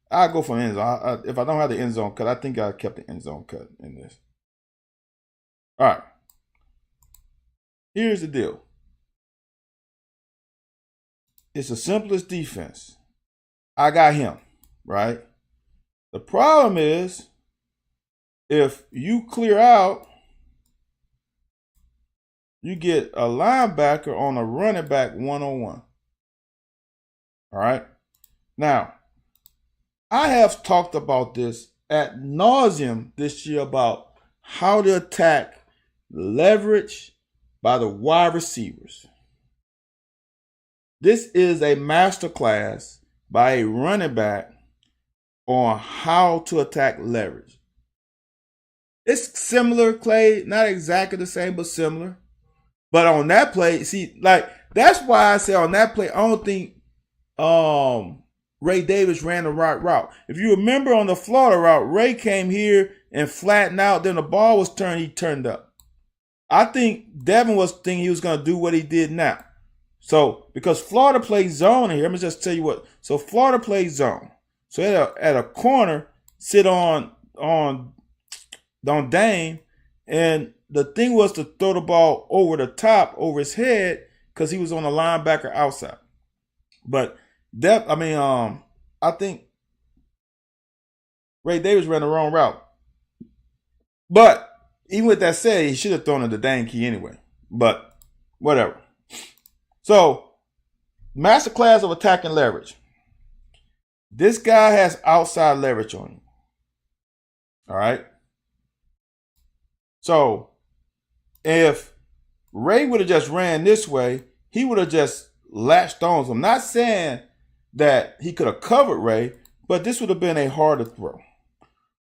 I'll go for end zone. If I don't have the end zone cut, I think I kept the end zone cut in this. All right. Here's the deal. It's the simplest defense. I got him, right? The problem is if you clear out, you get a linebacker on a running back one-on-one. All right. Now, I have talked about this ad nauseum this year about how to attack leverage by the wide receivers. This is a masterclass by a running back on how to attack leverage. It's similar, Clay, not exactly the same, but similar. But on that play, see, like, that's why I say on that play, I don't think Ray Davis ran the right route. If you remember on the Florida route, Ray came here and flattened out, then the ball was turned, he turned up. I think Devin was thinking he was going to do what he did now. So, because Florida plays zone here, let me just tell you what. So, Florida plays zone. So, at a corner, sit on Dame, and the thing was to throw the ball over the top, over his head, because he was on the linebacker outside. But I think Ray Davis ran the wrong route. But even with that said, he should have thrown it to Dane Key anyway. But whatever. So, masterclass of attacking leverage. This guy has outside leverage on him. All right. So if Ray would have just ran this way, he would have just latched on. So I'm not saying that he could have covered Ray, but this would have been a harder throw.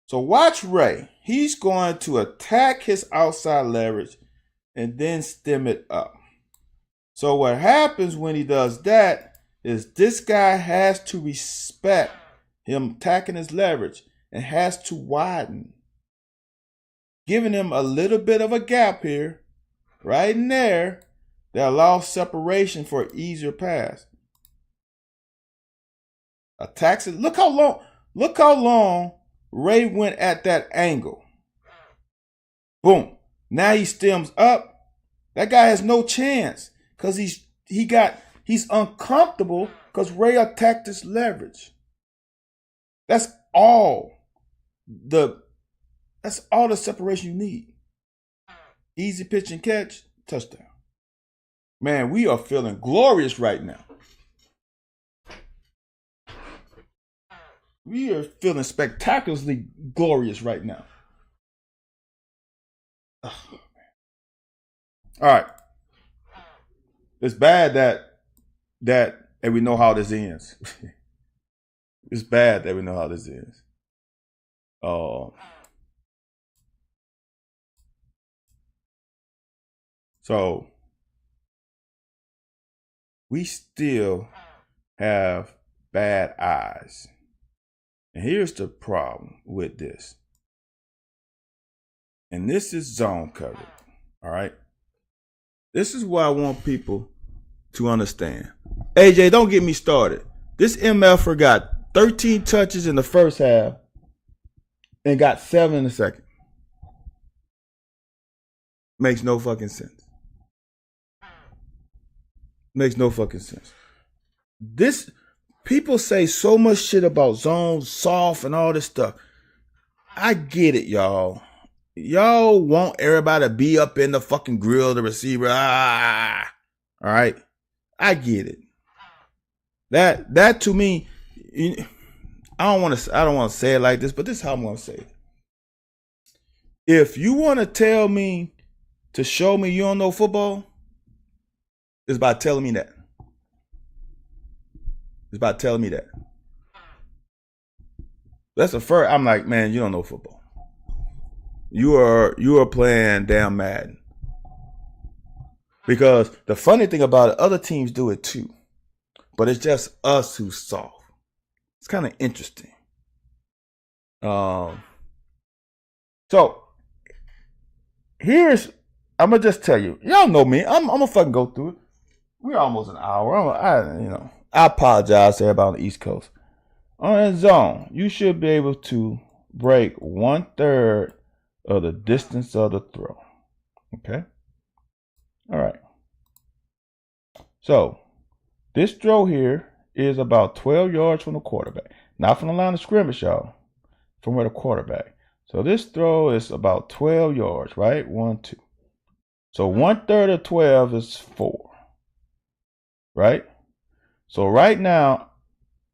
So watch Ray. He's going to attack his outside leverage and then stem it up. So what happens when he does that is this guy has to respect him attacking his leverage and has to widen, giving him a little bit of a gap here, right in there, that allows separation for an easier pass. Attacks it. Look how long Ray went at that angle. Boom. Now he stems up. That guy has no chance because he's uncomfortable because Ray attacked his leverage. That's all the separation you need. Easy pitch and catch, touchdown. Man, we are feeling glorious right now. We are feeling spectacularly glorious right now. Oh, all right. It's bad that we know how this ends. It's bad that we know how this ends. So we still have bad eyes. And here's the problem with this. And this is zone coverage. All right. This is what I want people to understand. AJ, don't get me started. This MFer got 13 touches in the first half and got 7 in the second. Makes no fucking sense. Makes no fucking sense. This people say so much shit about zones, soft, and all this stuff. I get it, y'all. Y'all want everybody to be up in the fucking grill of the receiver. All right. I get it. That to me, I don't want to say it like this, but this is how I'm going to say it. If you want to tell me to show me you don't know football, it's by telling me that. It's about telling me that. That's the first. I'm like, man, you don't know football. You are playing damn Madden. Because the funny thing about it, other teams do it too. But it's just us who's soft. It's kind of interesting. So I'm gonna just tell you. Y'all know me. I'm gonna fucking go through it. We're almost an hour. I apologize to everybody on the East Coast. On a zone, you should be able to break 1/3 of the distance of the throw. Okay? All right. So, this throw here is about 12 yards from the quarterback. Not from the line of scrimmage, y'all. From where the quarterback. So, this throw is about 12 yards, right? 1, 2. So, 1/3 of 12 is 4. Right? So right now,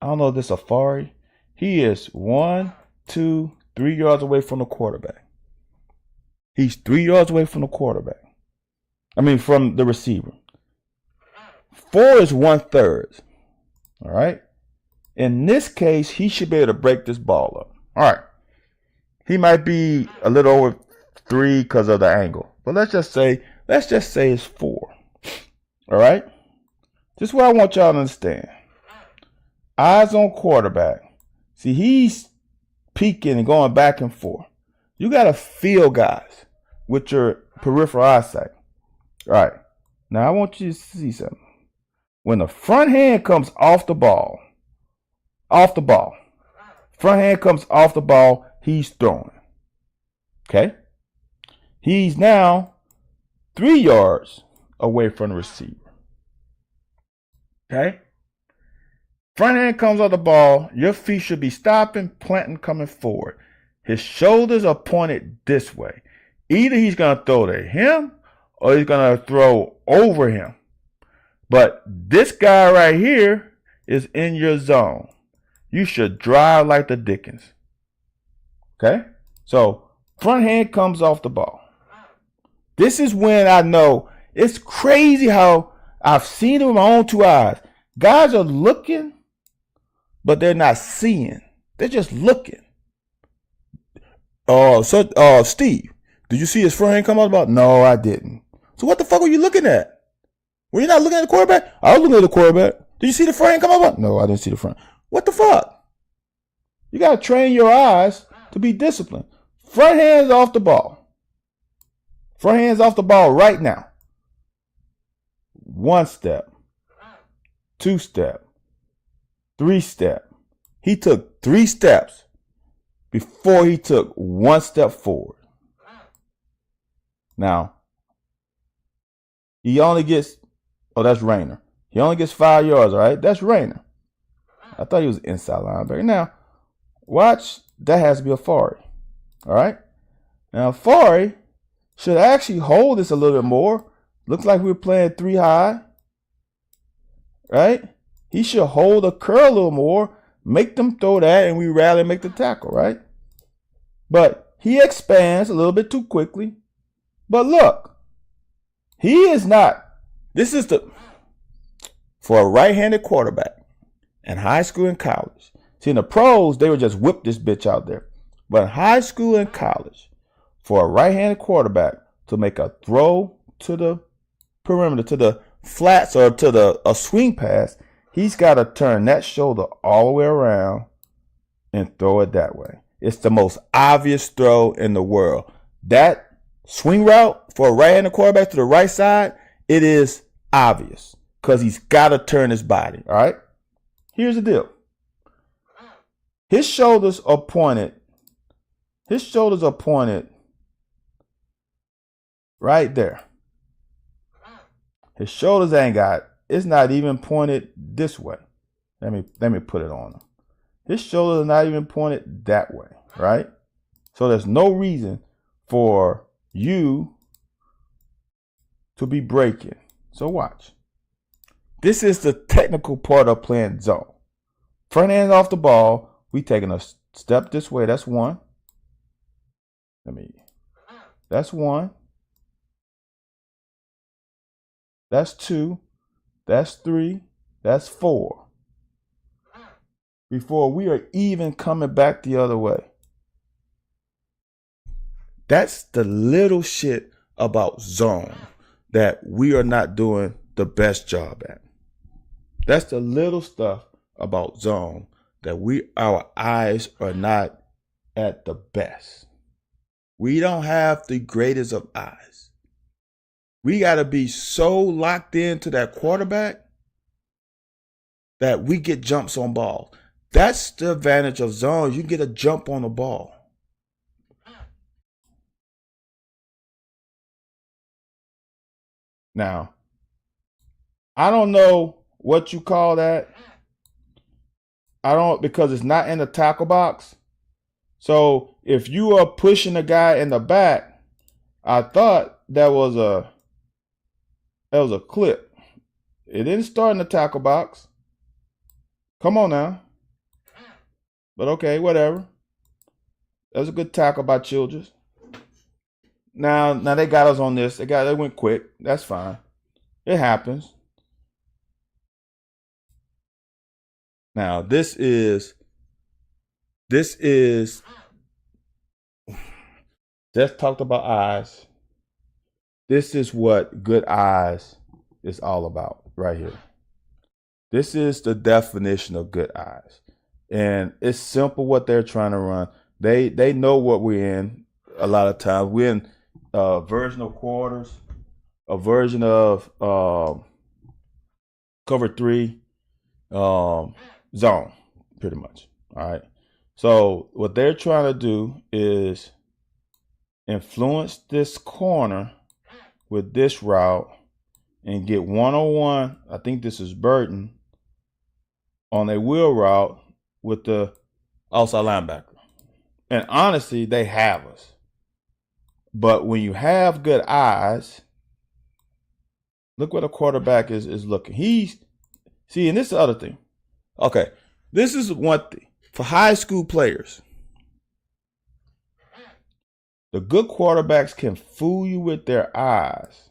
I don't know if this is Safari. He is 1, 2, 3 yards away from the quarterback. He's 3 yards away from the quarterback. From the receiver. 4 is 1/3. All right. In this case, he should be able to break this ball up. All right. He might be a little over 3 because of the angle. But let's just say it's 4. All right. This is what I want y'all to understand. Eyes on quarterback. See, he's peeking and going back and forth. You got to feel guys with your peripheral eyesight. All right. Now, I want you to see something. When the front hand comes off the ball, front hand comes off the ball, he's throwing. Okay? He's now 3 yards away from the receiver. Okay? Front hand comes off the ball. Your feet should be stopping, planting, coming forward. His shoulders are pointed this way. Either he's going to throw to him or he's going to throw over him. But this guy right here is in your zone. You should drive like the Dickens. Okay? So, front hand comes off the ball. This is when I know it's crazy how I've seen it with my own two eyes. Guys are looking, but they're not seeing. They're just looking. Steve, did you see his front hand come off the ball? No, I didn't. So what the fuck were you looking at? Were you not looking at the quarterback? I was looking at the quarterback. Did you see the front hand come off? No, I didn't see the front. What the fuck? You got to train your eyes to be disciplined. Front hands off the ball. Front hands off the ball right now. 1 step. 2 step. 3 step. He took 3 steps before he took 1 step forward. Now, he only gets, that's Rayner. He only gets 5 yards, all right? That's Rayner. I thought he was inside linebacker. Now, watch, that has to be a Fari. All right? Now, Fari should actually hold this a little bit more. Looks like we're playing 3 high. Right? He should hold a curl a little more, make them throw that, and we rally and make the tackle, right? But he expands a little bit too quickly. But look, he is not. This is for a right-handed quarterback in high school and college. See, in the pros, they would just whip this bitch out there. But in high school and college, for a right-handed quarterback to make a throw to the perimeter, to the flats, or to a swing pass, he's got to turn that shoulder all the way around and throw it that way. It's the most obvious throw in the world. That swing route for a right-handed quarterback to the right side, it is obvious because he's got to turn his body. All right. Here's the deal. His shoulders are pointed. His shoulders are pointed right there. His shoulders it's not even pointed this way. Let me put it on him. His shoulders are not even pointed that way, right? So there's no reason for you to be breaking. So watch. This is the technical part of playing zone. Front hand off the ball. We taking a step this way. That's 1. That's 1. That's 2. That's 3. That's 4. Before we are even coming back the other way. That's the little shit about zone that we are not doing the best job at. That's the little stuff about zone that our eyes are not at the best. We don't have the greatest of eyes. We got to be so locked into that quarterback that we get jumps on balls. That's the advantage of zone. You get a jump on the ball. Now, I don't know what you call that. Because it's not in the tackle box. So if you are pushing a guy in the back, I thought that was a clip. It didn't start in the tackle box. Come on now. But okay, whatever. That was a good tackle by Childress. Now they got us on this. They went quick. That's fine. It happens. Now this is just talked about eyes. This is what good eyes is all about right here. This is the definition of good eyes. And it's simple what they're trying to run. They know what we're in a lot of times. We're in a version of quarters, a version of cover 3, zone, pretty much. All right. So what they're trying to do is influence this corner with this route and get 1-on-1. I think this is Burton on a wheel route with the outside linebacker. And honestly, they have us. But when you have good eyes, look where the quarterback is looking. And this is the other thing. Okay, This is one thing for high school players. The good quarterbacks can fool you with their eyes,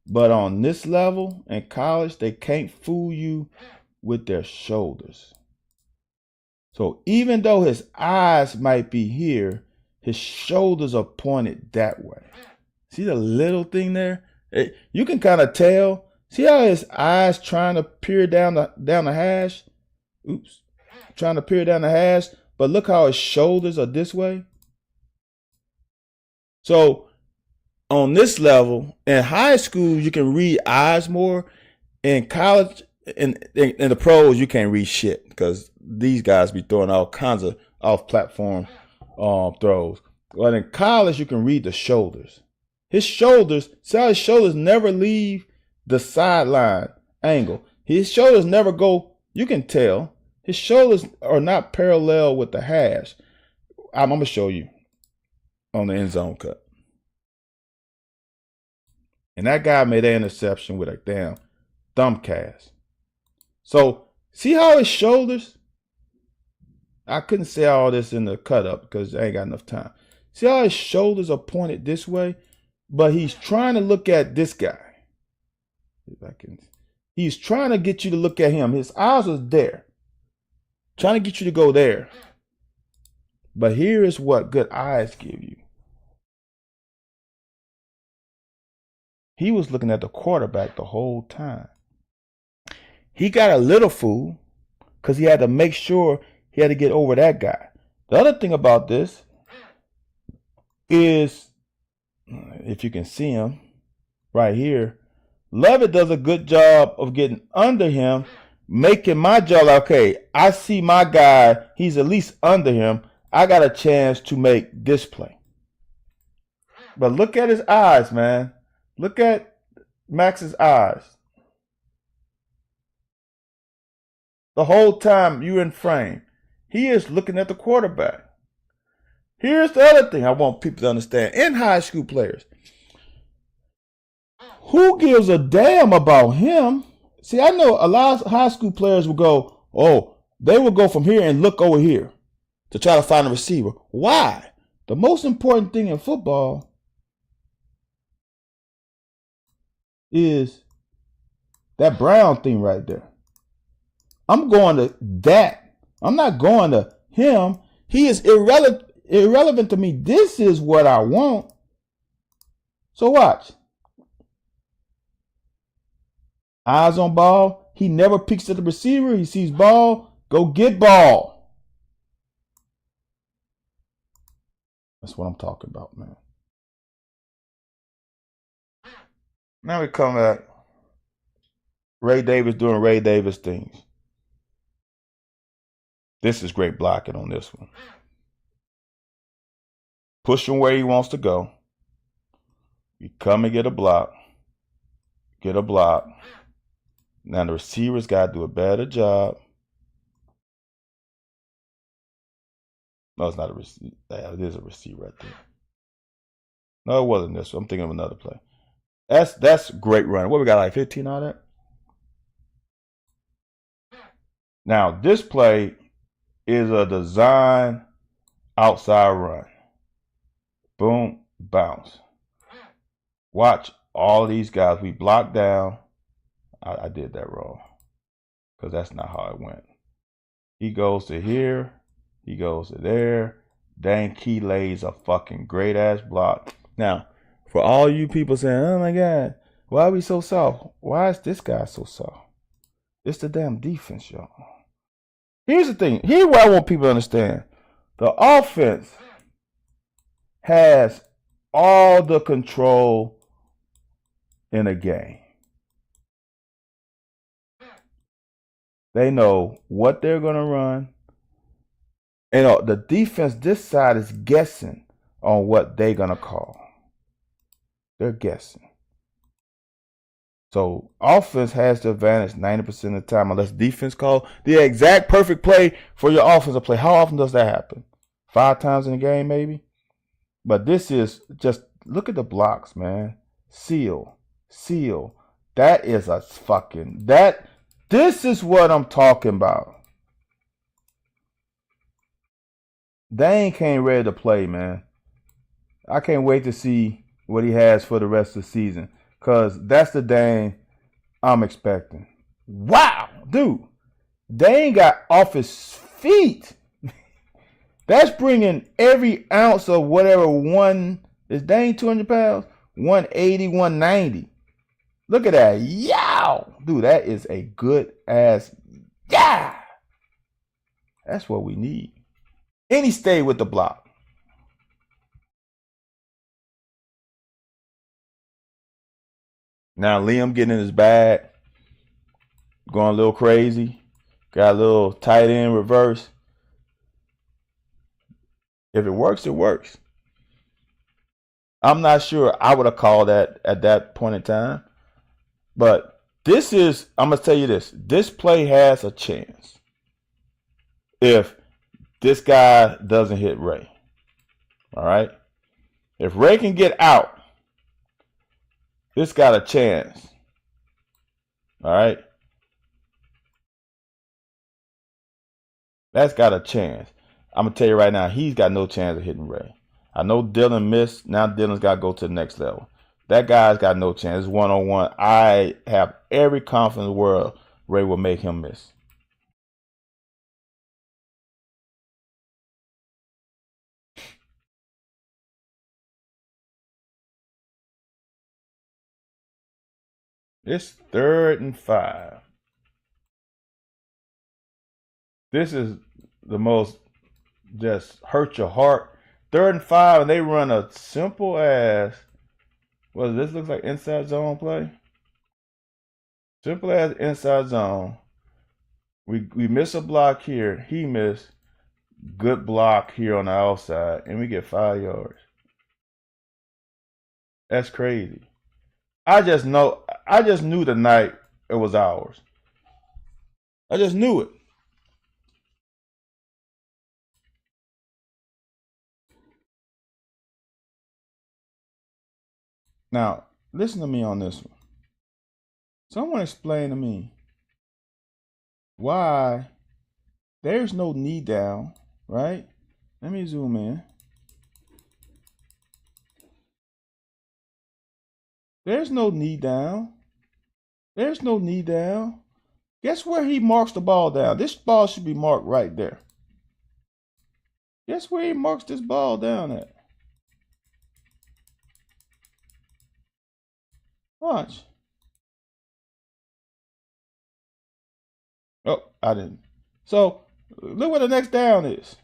but on this level in college, they can't fool you with their shoulders. So even though his eyes might be here, his shoulders are pointed that way. See the little thing there? You can kind of tell. See how his eyes trying to peer down the hash? Oops. Trying to peer down the hash, but look how his shoulders are this way. So on this level, in high school, you can read eyes more. In college, in the pros, you can't read shit because these guys be throwing all kinds of off-platform throws. But in college, you can read the shoulders. His shoulders, see how his shoulders never leave the sideline angle. His shoulders never go, you can tell. His shoulders are not parallel with the hash. I'm going to show you on the end zone cut. And that guy made an interception with a damn thumb cast. So, see how his shoulders, I couldn't say all this in the cut up because I ain't got enough time. See how his shoulders are pointed this way? But he's trying to look at this guy. If I can, he's trying to get you to look at him. His eyes are there. Trying to get you to go there. But here is what good eyes give you. He was looking at the quarterback the whole time. He got a little fool because he had to make sure he had to get over that guy. The other thing about this is, if you can see him right here, Lovett does a good job of getting under him, making my job like, okay, I see my guy, he's at least under him. I got a chance to make this play. But look at his eyes, man. Look at Max's eyes. The whole time you're in frame, he is looking at the quarterback. Here's the other thing I want people to understand in high school players. Who gives a damn about him? See, I know a lot of high school players will go, oh, they will go from here and look over here to try to find a receiver. Why? The most important thing in football is that brown thing right there. I'm going to that. I'm not going to him. He is irrelevant to me. This is what I want. So watch. Eyes on ball. He never peeks at the receiver. He sees ball. Go get ball. That's what I'm talking about, man. Now we come at Ray Davis doing Ray Davis things. This is great blocking on this one. Push him where he wants to go. You come and get a block. Get a block. Now the receivers got to do a better job. No, it's not a receiver. Yeah, it is a receiver right there. No, it wasn't this one. I'm thinking of another play. That's great running. What we got, like 15 on that? Now, this play is a design outside run. Boom, bounce. Watch all these guys. We blocked down. I did that wrong because that's not how it went. He goes to here. He goes to there. Dane Key lays a fucking great ass block. Now, for all you people saying, oh my God, why are we so soft? Why is this guy so soft? It's the damn defense, y'all. Here's the thing. Here's what I want people to understand. The offense has all the control in a game. They know what they're going to run. And the defense this side is guessing on what they're going to call. They're guessing. So offense has the advantage 90% of the time unless defense calls the exact perfect play for your offensive play. How often does that happen? 5 times in a game maybe? But this is just, look at the blocks, man. Seal. That is a fucking, this is what I'm talking about. Dane came ready to play, man. I can't wait to see what he has for the rest of the season, because that's the Dane I'm expecting. Wow, dude. Dane got off his feet. That's bringing every ounce of whatever one is. Dane 200 pounds, 180, 190. Look at that. Yow. Dude, that is a good ass. Yeah. That's what we need. And he stayed with the block. Now Liam getting in his bag, going a little crazy. Got a little tight end reverse. If it works, it works. I'm not sure I would have called that at that point in time. But this is, I'm going to tell you this. This play has a chance if this guy doesn't hit Ray. All right? If Ray can get out, this got a chance. All right? That's got a chance. I'm going to tell you right now, he's got no chance of hitting Ray. I know Dylan missed. Now Dylan's got to go to the next level. That guy's got no chance. It's one-on-one. I have every confidence in the world Ray will make him miss. It's 3rd and 5. This is the most just hurt your heart. 3rd and 5, and they run a simple ass. Well, this looks like inside zone play. Simple as inside zone. We miss a block here. He missed. Good block here on the outside, and we get 5 yards. That's crazy. I just knew tonight it was ours. I just knew it. Now, listen to me on this one. Someone explain to me why there's no knee down, right? Let me zoom in. There's no knee down. There's no knee down. Guess where he marks the ball down? This ball should be marked right there. Guess where he marks this ball down at? Watch. Oh, I didn't. So, look where the next down is.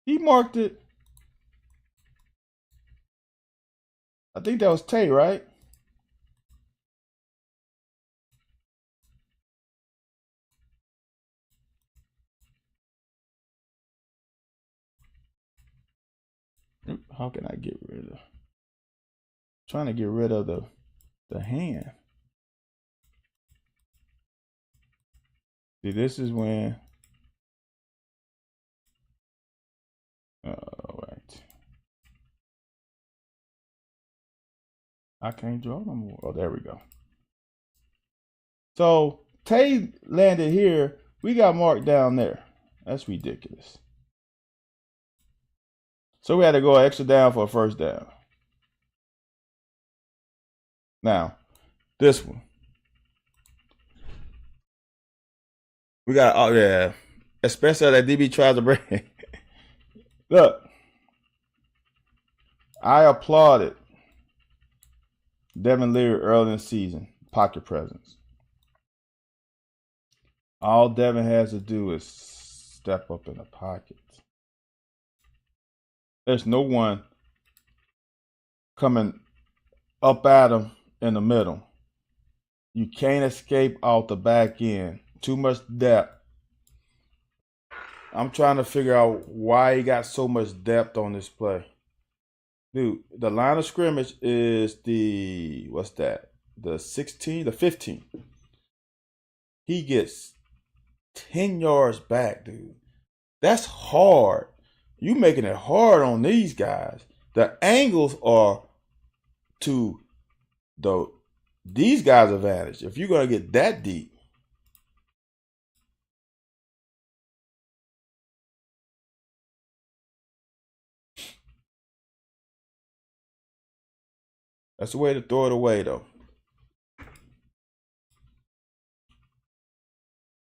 He marked it. I think that was Tay, right? How can I get rid of? Trying to get rid of the hand. See, this is when. Right. I can't draw no more. Oh, there we go. So Tay landed here. We got marked down there. That's ridiculous. So we had to go extra down for a first down. Now, this one. We got, oh yeah. Especially that DB tries to bring. Look. I applauded Devin Leary early in the season. Pocket presence. All Devin has to do is step up in the pocket. There's no one coming up at him in the middle. You can't escape out the back end. Too much depth. I'm trying to figure out why he got so much depth on this play. Dude, the line of scrimmage is the, what's that? The 16, the 15. He gets 10 yards back, dude. That's hard. You making it hard on these guys. The angles are to these guys' advantage. If you're going to get that deep. That's the way to throw it away, though.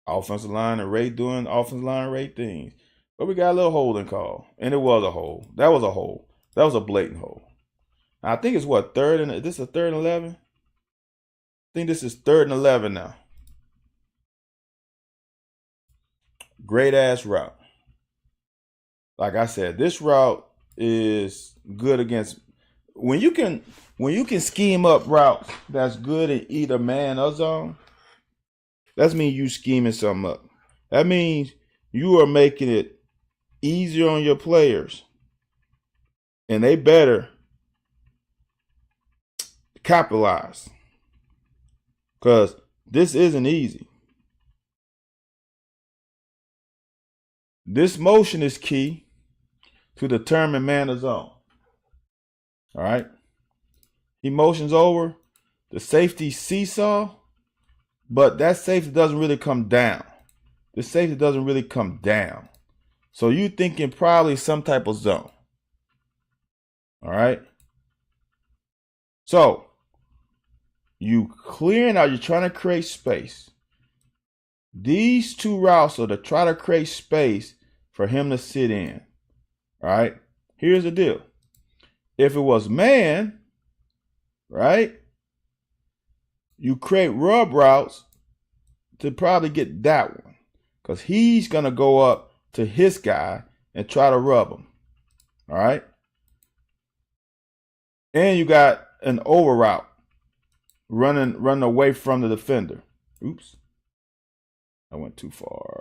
Offensive line and Ray doing offensive line Ray things. But we got a little holding call. And it was a hole. That was a hole. That was a blatant hole. I think it's what, this is a 3rd and 11? I think this is 3rd and 11 now. Great ass route. Like I said, this route is good against when you can scheme up routes that's good in either man or zone. That means you scheming something up. That means you are making it easier on your players. And they better capitalize. Because this isn't easy. This motion is key to determine man or zone. All right. He motions over. The safety seesaw. But that safety doesn't really come down. The safety doesn't really come down. So you're thinking probably some type of zone. All right. So you clearing out, you're trying to create space. These two routes are to try to create space for him to sit in. All right. Here's the deal. If it was man, right, you create rub routes to probably get that one. Because he's going to go up to his guy and try to rub him. All right. And you got an over route running away from the defender. Oops. I went too far.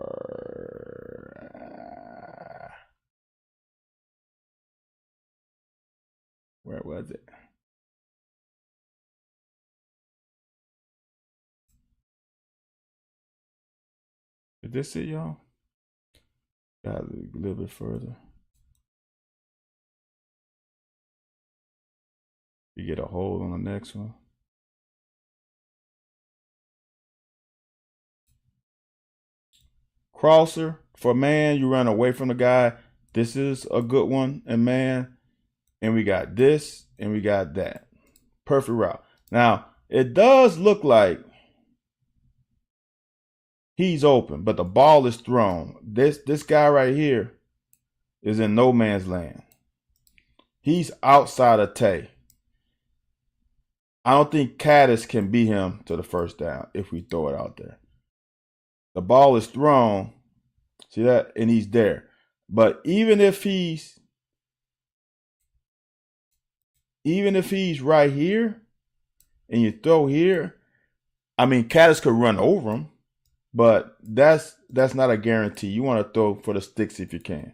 Where was it? Is this it, y'all? Got a little bit further. You get a hold on the next one. Crosser for man, you run away from the guy. This is a good one, and man. And we got this, and we got that. Perfect route. Now, it does look like he's open, but the ball is thrown. This guy right here is in no man's land. He's outside of Tay. I don't think Caddis can beat him to the first down if we throw it out there. The ball is thrown. See that? And he's there. But even if he's right here and you throw here, I mean, Caddis could run over him, but that's not a guarantee. You want to throw for the sticks if you can.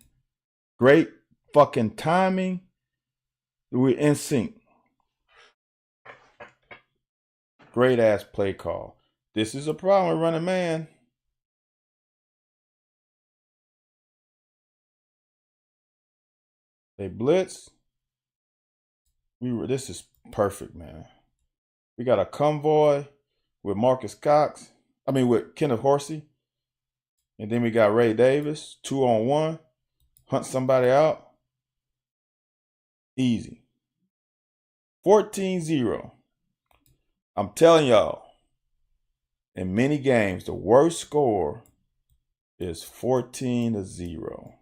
Great fucking timing. We're in sync. Great ass play call. This is a problem with running man. They blitz. This is perfect, man. We got a convoy with Marcus Cox. With Kenneth Horsey. And then we got Ray Davis, 2-on-1. Hunt somebody out. Easy. 14-0. I'm telling y'all, in many games, the worst score is 14-0.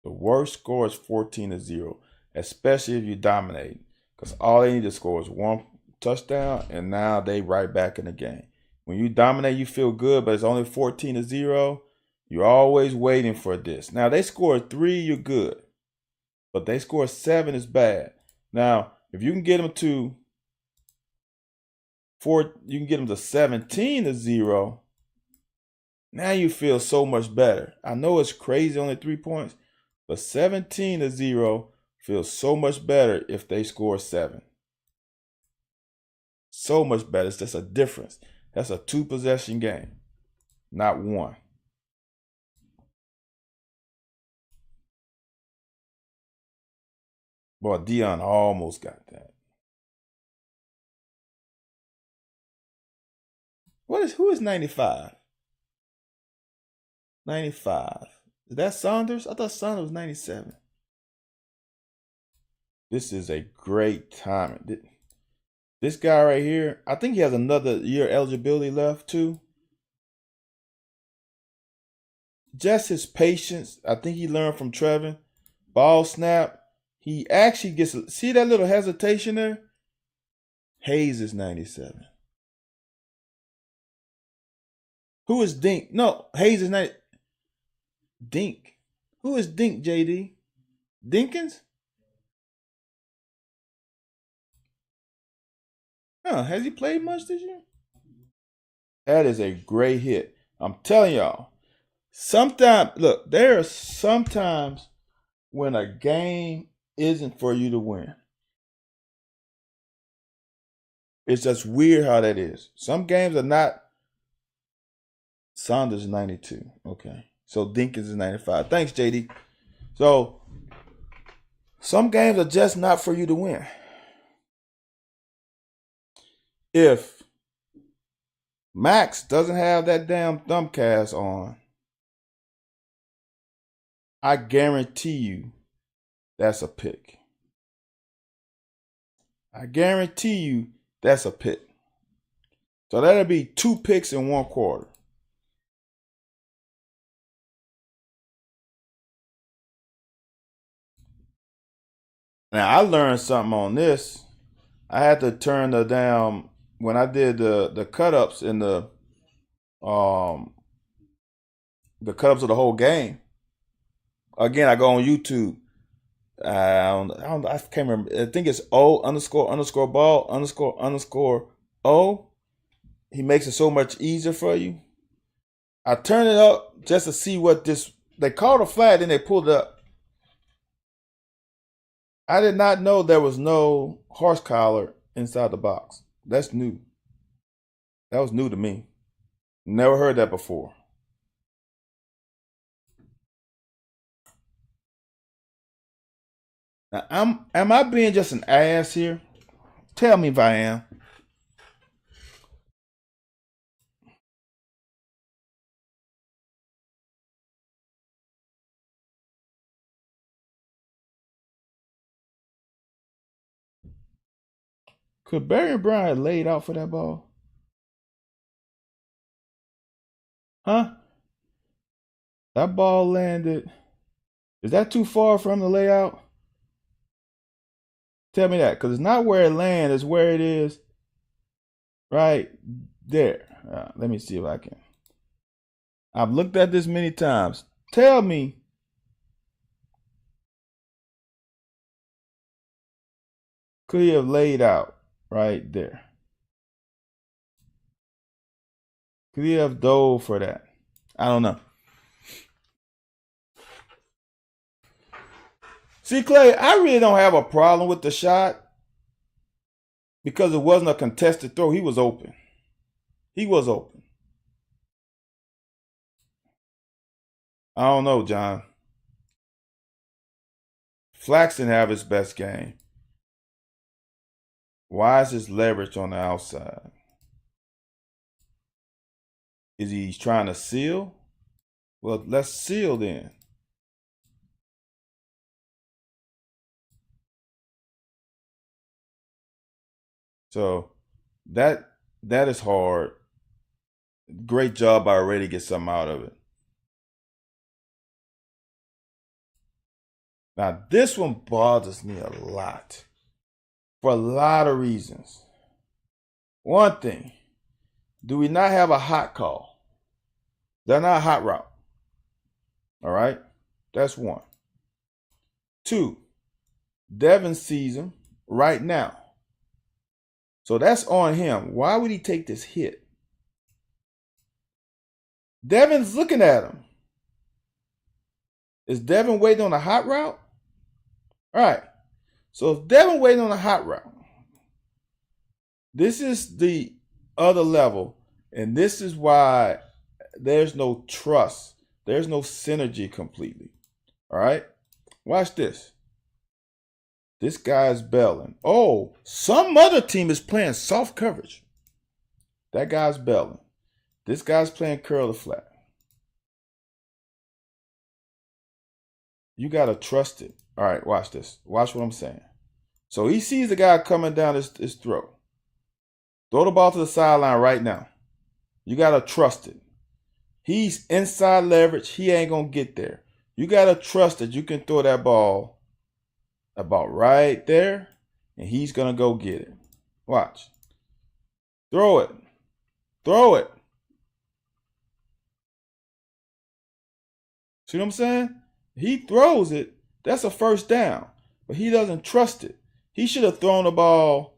The worst score is 14-0, especially if you dominate. Because all they need to score is one touchdown, and now they right back in the game. When you dominate, you feel good, but it's only 14-0. You're always waiting for this. Now, they score 3, you're good. But they score 7 is bad. Now, if you can get them to 17-0. Now you feel so much better. I know it's crazy, only 3 points, but 17-0 feels so much better if they score 7. So much better. It's just a difference. That's a 2-possession game, not 1. Boy, Dion almost got that. Who is 95? 95. Is that Saunders? I thought Saunders was 97. This is a great timing. This guy right here, I think he has another year eligibility left too. Just his patience. I think he learned from Trevin. Ball snap. He actually gets, see that little hesitation there? Hayes is 97. Who is Dink? No, Hayes is 90. Dink. Who is Dink, JD? Dinkins? Huh, has he played much this year? That is a great hit. I'm telling y'all. Sometimes, look, there are sometimes when a game isn't for you to win. It's just weird how that is. Some games are not. Saunders is 92. Okay. So Dinkins is 95. Thanks, JD. So some games are just not for you to win. If Max doesn't have that damn thumb cast on, I guarantee you that's a pick. I guarantee you that's a pick. So that'll be 2 picks in 1 quarter. Now I learned something on this. I had to turn the damn when I did the cut-ups in the cut-ups of the whole game. Again, I go on YouTube. I can't remember. I think it's O__ball__O. He makes it so much easier for you. I turned it up just to see what this. They called a flag, then they pulled it up. I did not know there was no horse collar inside the box. That's new. That was new to me. Never heard that before. Now, am I being just an ass here? Tell me if I am. Could Barry Brown have laid out for that ball? Huh? That ball landed. Is that too far for him to lay out? Tell me that, because it's not where it lands, it's where it is right there. Let me see if I can. I've looked at this many times. Tell me. Could he have laid out right there? Could he have dove for that? I don't know. See, Clay, I really don't have a problem with the shot because it wasn't a contested throw. He was open. He was open. I don't know, John. Flax didn't have his best game. Why is his leverage on the outside? Is he trying to seal? Well, let's seal then. So that is hard. Great job by Ray to get something out of it. Now this one bothers me a lot for a lot of reasons. One thing, do we not have a hot call? They're not a hot route. All right, that's one. 2, Devin sees him right now. So that's on him. Why would he take this hit? Devin's looking at him. Is Devin waiting on a hot route? All right. So if Devin waiting on a hot route, this is the other level. And this is why there's no trust. There's no synergy completely. All right. Watch this. This guy's belling. Oh, some other team is playing soft coverage. That guy's belling. This guy's playing curl the flat. You got to trust it. All right, watch this. Watch what I'm saying. So he sees the guy coming down his throat. Throw the ball to the sideline right now. You got to trust it. He's inside leverage. He ain't going to get there. You got to trust that you can throw that ball about right there, and he's going to go get it. Watch. Throw it. Throw it. See what I'm saying? He throws it. That's a first down. But he doesn't trust it. He should have thrown the ball,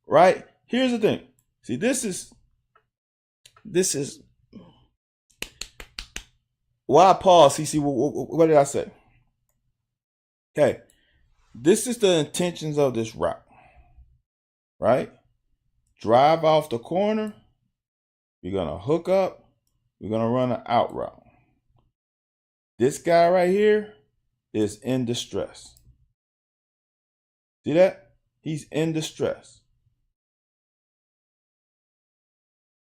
right? Here's the thing. See, this is why I pause. See, what did I say? Okay. This is the intentions of this route, right? Drive off the corner. You're going to hook up. You're going to run an out route. This guy right here is in distress. See that? He's in distress.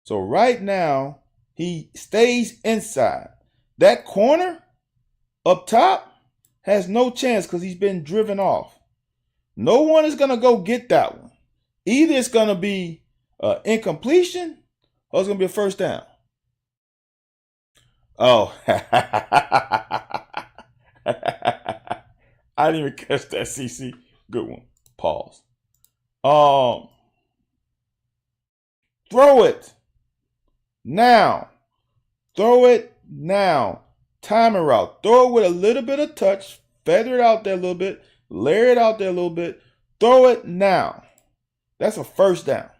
So right now, he stays inside. That corner up top has no chance because he's been driven off. No one is going to go get that one. Either it's going to be incompletion or it's going to be a first down. Oh. I didn't even catch that, CC. Good one. Pause. Throw it now. Throw it now. Timing route. Throw it with a little bit of touch. Feather it out there a little bit. Layer it out there a little bit. Throw it now. That's a first down.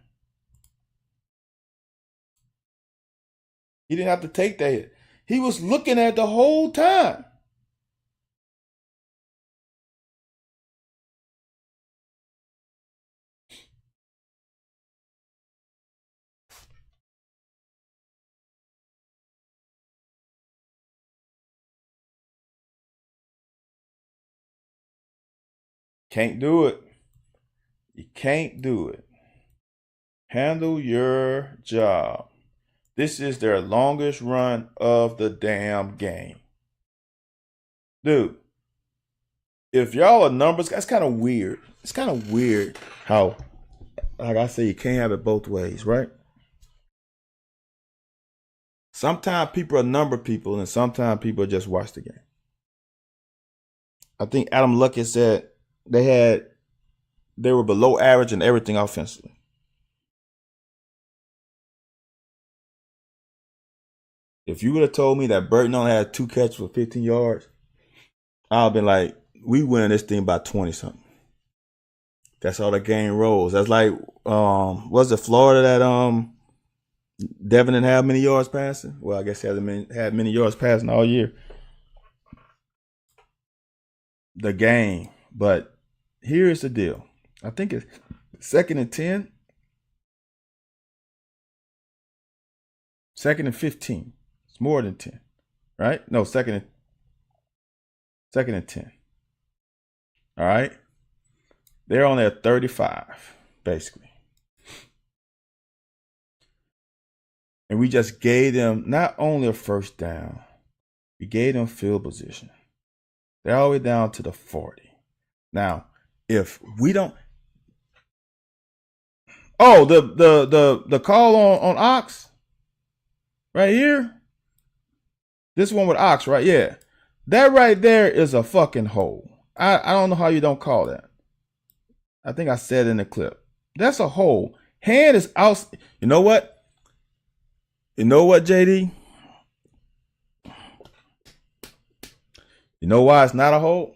He didn't have to take that hit. He was looking at it the whole time. Can't do it. You can't do it. Handle your job. This is their longest run of the damn game. Dude, if y'all are numbers, that's kind of weird. It's kind of weird how, like I say, you can't have it both ways, right? Sometimes people are number people and sometimes people just watch the game. I think Adam Luckett said they were below average in everything offensively. If you would have told me that Burton only had 2 catches for 15 yards, I'd have been like, we win this thing by 20 something. That's how the game rolls. That's like, was it Florida that Devin didn't have many yards passing? Well, I guess he hasn't had many yards passing all year. The game. But here's the deal. I think it's 2nd and 10. 2nd and 15. It's more than 10. Right? No, 2nd and 10. All right? They're on their 35, basically. And we just gave them not only a first down, we gave them field position. They're all the way down to the 40. Now, if we don't, the call on Ox right here, this one with Ox, right? Yeah, that right there is a fucking hole. I don't know how you don't call that. I think I said in the clip. That's a hole. Hand is out. You know what? You know what, JD? You know why it's not a hole?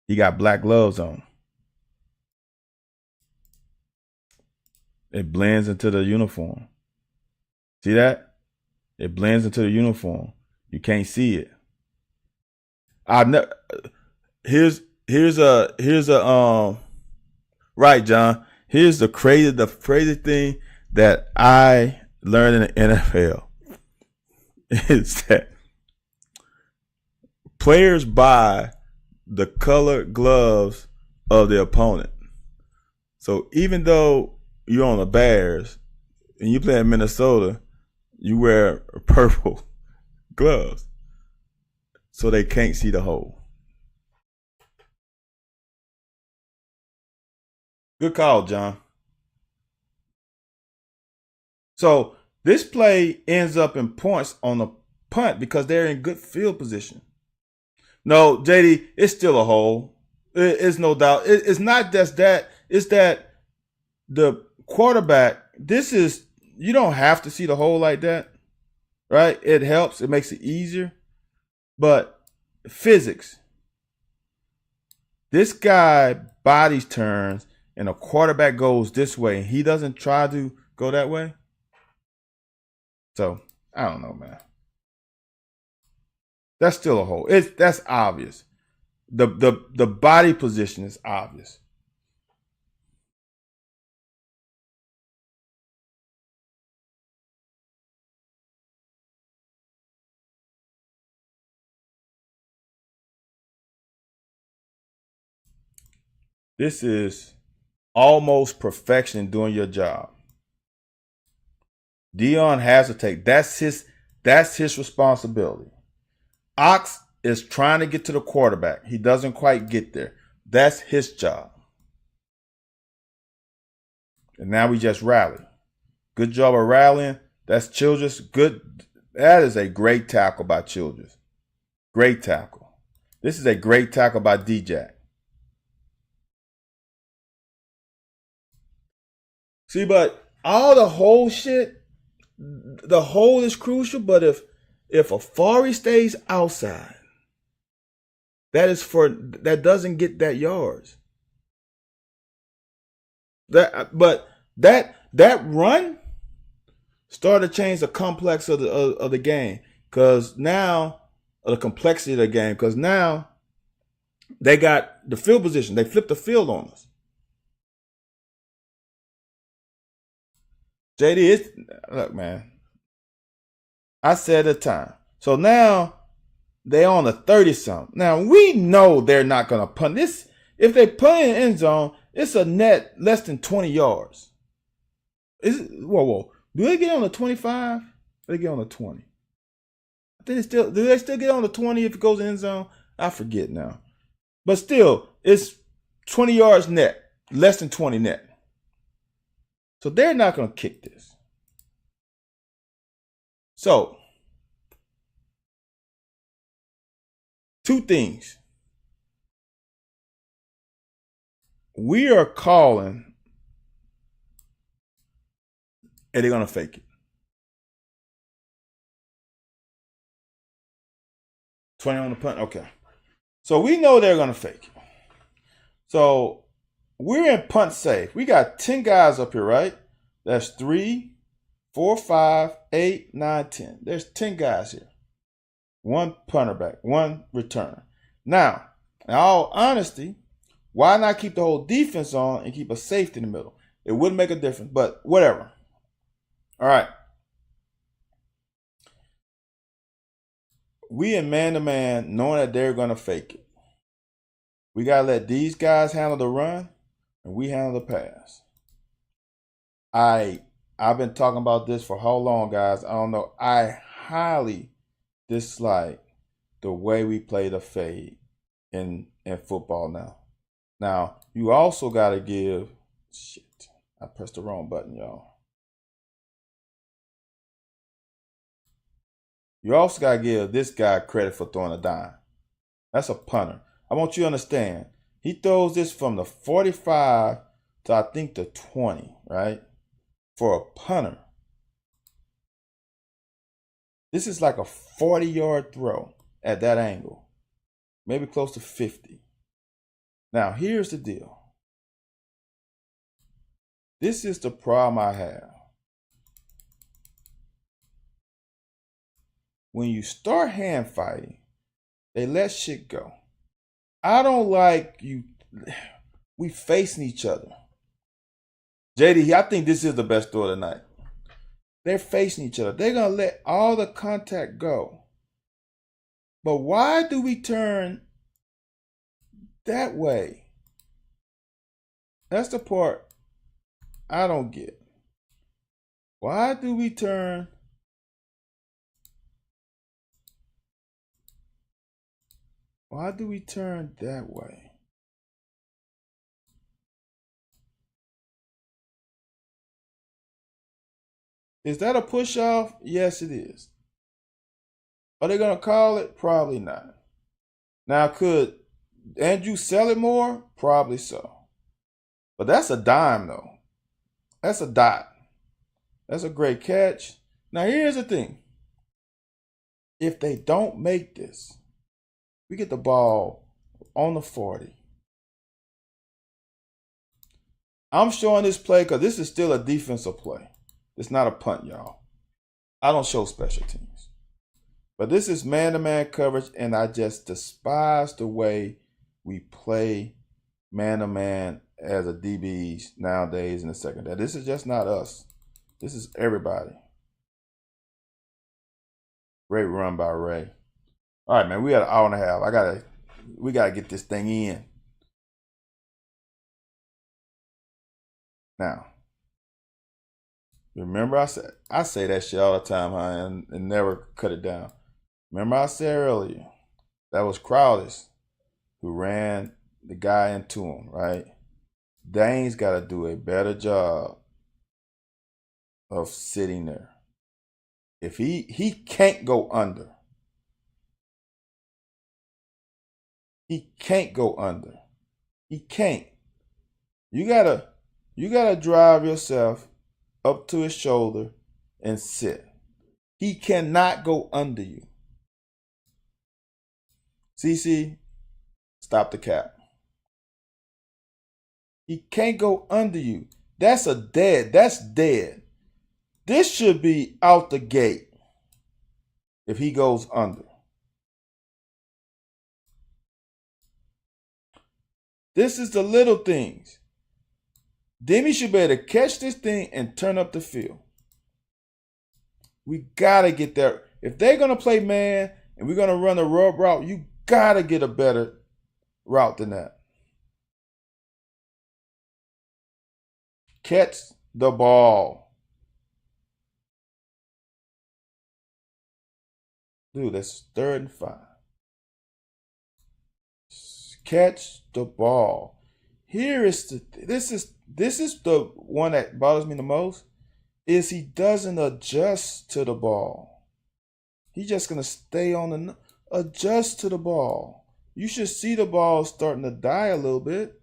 He got black gloves on. It blends into the uniform. See that? It blends into the uniform. You can't see it. Here's a right, John. Here's the crazy thing that I learned in the NFL is that players buy the colored gloves of the opponent. So even though you're on the Bears and you play in Minnesota, you wear purple gloves so they can't see the hole. Good call, John. So this play ends up in points on the punt because they're in good field position. No, JD, it's still a hole. It's no doubt. It's not just that. It's that the quarterback, you don't have to see the hole like that, right? It helps. It makes it easier. But physics, this guy bodies turns and a quarterback goes this way and he doesn't try to go that way. So I don't know, man. That's still a hole. That's obvious. The body position is obvious. This is almost perfection doing your job. Dion has to take that's his responsibility. Ox is trying to get to the quarterback. He doesn't quite get there. That's his job. And now we just rally. Good job of rallying. That's Childress. Good. That is a great tackle by Childress. Great tackle. This is a great tackle by D-Jack. See, but all the whole shit, the hole is crucial, but if Afari stays outside, that doesn't get that yards. That run started to change the complex of the game because now the complexity of the game because now they got the field position. They flipped the field on us. JD, look, man. I said at the time. So now they on a 30-something. Now we know they're not going to punt this. If they punt in the end zone, it's a net less than 20 yards. Whoa. Do they get on the 25? They get on the 20. I think do they still get on the 20 if it goes in the end zone? I forget now. But still, it's 20 yards net, less than 20 net. So they're not going to kick this. So, two things. We are calling, and they're going to fake it. 20 on the punt? Okay. So we know they're going to fake it. So we're in punt safe. We got 10 guys up here, right? That's 3, 4, 5, 8, 9, 10. There's 10 guys here. One punter back, one return. Now, in all honesty, why not keep the whole defense on and keep a safety in the middle? It wouldn't make a difference, but whatever. All right. We in man-to-man knowing that they're going to fake it. We got to let these guys handle the run and we handle the pass. I've been talking about this for how long, guys? I don't know. I highly dislike the way we play the fade in football now. Now, you also got to give... Shit, I pressed the wrong button, y'all. You also got to give this guy credit for throwing a dime. That's a punter. I want you to understand. He throws this from the 45 to, I think, the 20, right? For a punter. This is like a 40-yard throw at that angle. Maybe close to 50. Now, here's the deal. This is the problem I have. When you start hand fighting, they let shit go. I don't like you. We facing each other. JD, I think this is the best throw of the night. They're facing each other. They're going to let all the contact go. But why do we turn that way? That's the part I don't get. Why do we turn... Why do we turn that way? Is that a push off? Yes, it is. Are they going to call it? Probably not. Now, could Andrew sell it more? Probably so. But that's a dime, though. That's a dot. That's a great catch. Now, here's the thing. If they don't make this, we get the ball on the 40. I'm showing this play because this is still a defensive play. It's not a punt, y'all. I don't show special teams. But this is man-to-man coverage, and I just despise the way we play man-to-man as a DBs nowadays in the secondary. This is just not us. This is everybody. Great run by Ray. All right, man, we got an hour and a half. We gotta get this thing in. Now, remember I say that shit all the time, huh, and never cut it down. Remember I said earlier, that was Crowders who ran the guy into him, right? Dane's got to do a better job of sitting there. If he can't go under. He can't go under. He can't. You gotta drive yourself up to his shoulder and sit. He cannot go under you. CC, stop the cap. He can't go under you. That's dead. That's dead. This should be out the gate if he goes under. This is the little things. Demi should be able to catch this thing and turn up the field. We got to get there. If they're going to play man and we're going to run a rub route, you got to get a better route than that. Catch the ball. Dude, that's 3rd and 5. Catch the ball. This is the one that bothers me the most, is he doesn't adjust to the ball. He's just going to stay on the adjust to the ball. You should see the ball starting to die a little bit.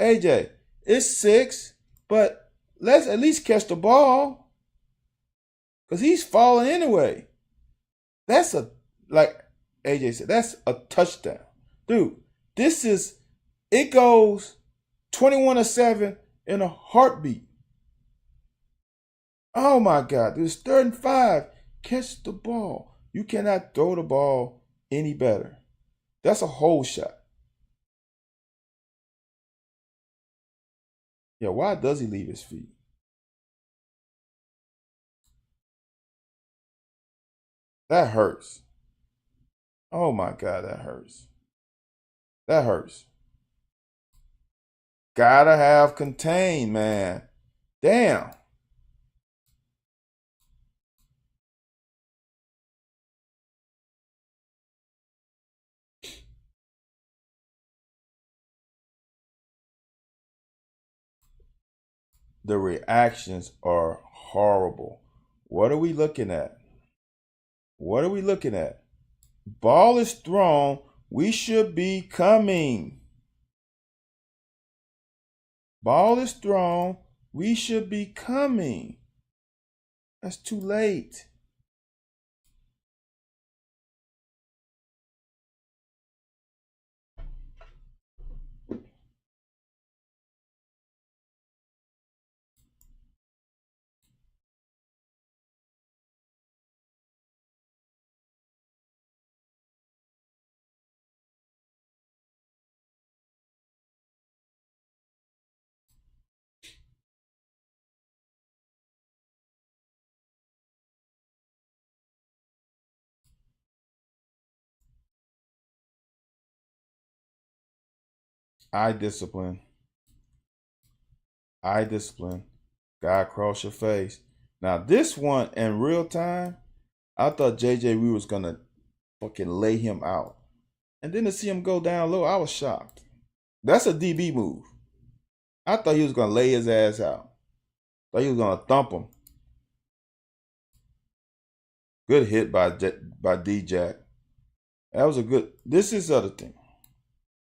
AJ, it's 6, but let's at least catch the ball. Because he's falling anyway. That's like AJ said, that's a touchdown. Dude, it goes 21-7 in a heartbeat. Oh my God, this 3rd and 5. Catch the ball. You cannot throw the ball any better. That's a hole shot. Yeah, why does he leave his feet? That hurts. Oh my God, that hurts. That hurts. Gotta have contained, man. Damn. The reactions are horrible. What are we looking at? What are we looking at? Ball is thrown. We should be coming. Ball is thrown. We should be coming. That's too late. Eye discipline. Eye discipline. Guy across your face. Now this one in real time, I thought JJ Reed was gonna fucking lay him out. And then to see him go down low, I was shocked. That's a DB move. I thought he was gonna lay his ass out. Thought he was gonna thump him. Good hit by D-Jack. That was a good. This is the other thing.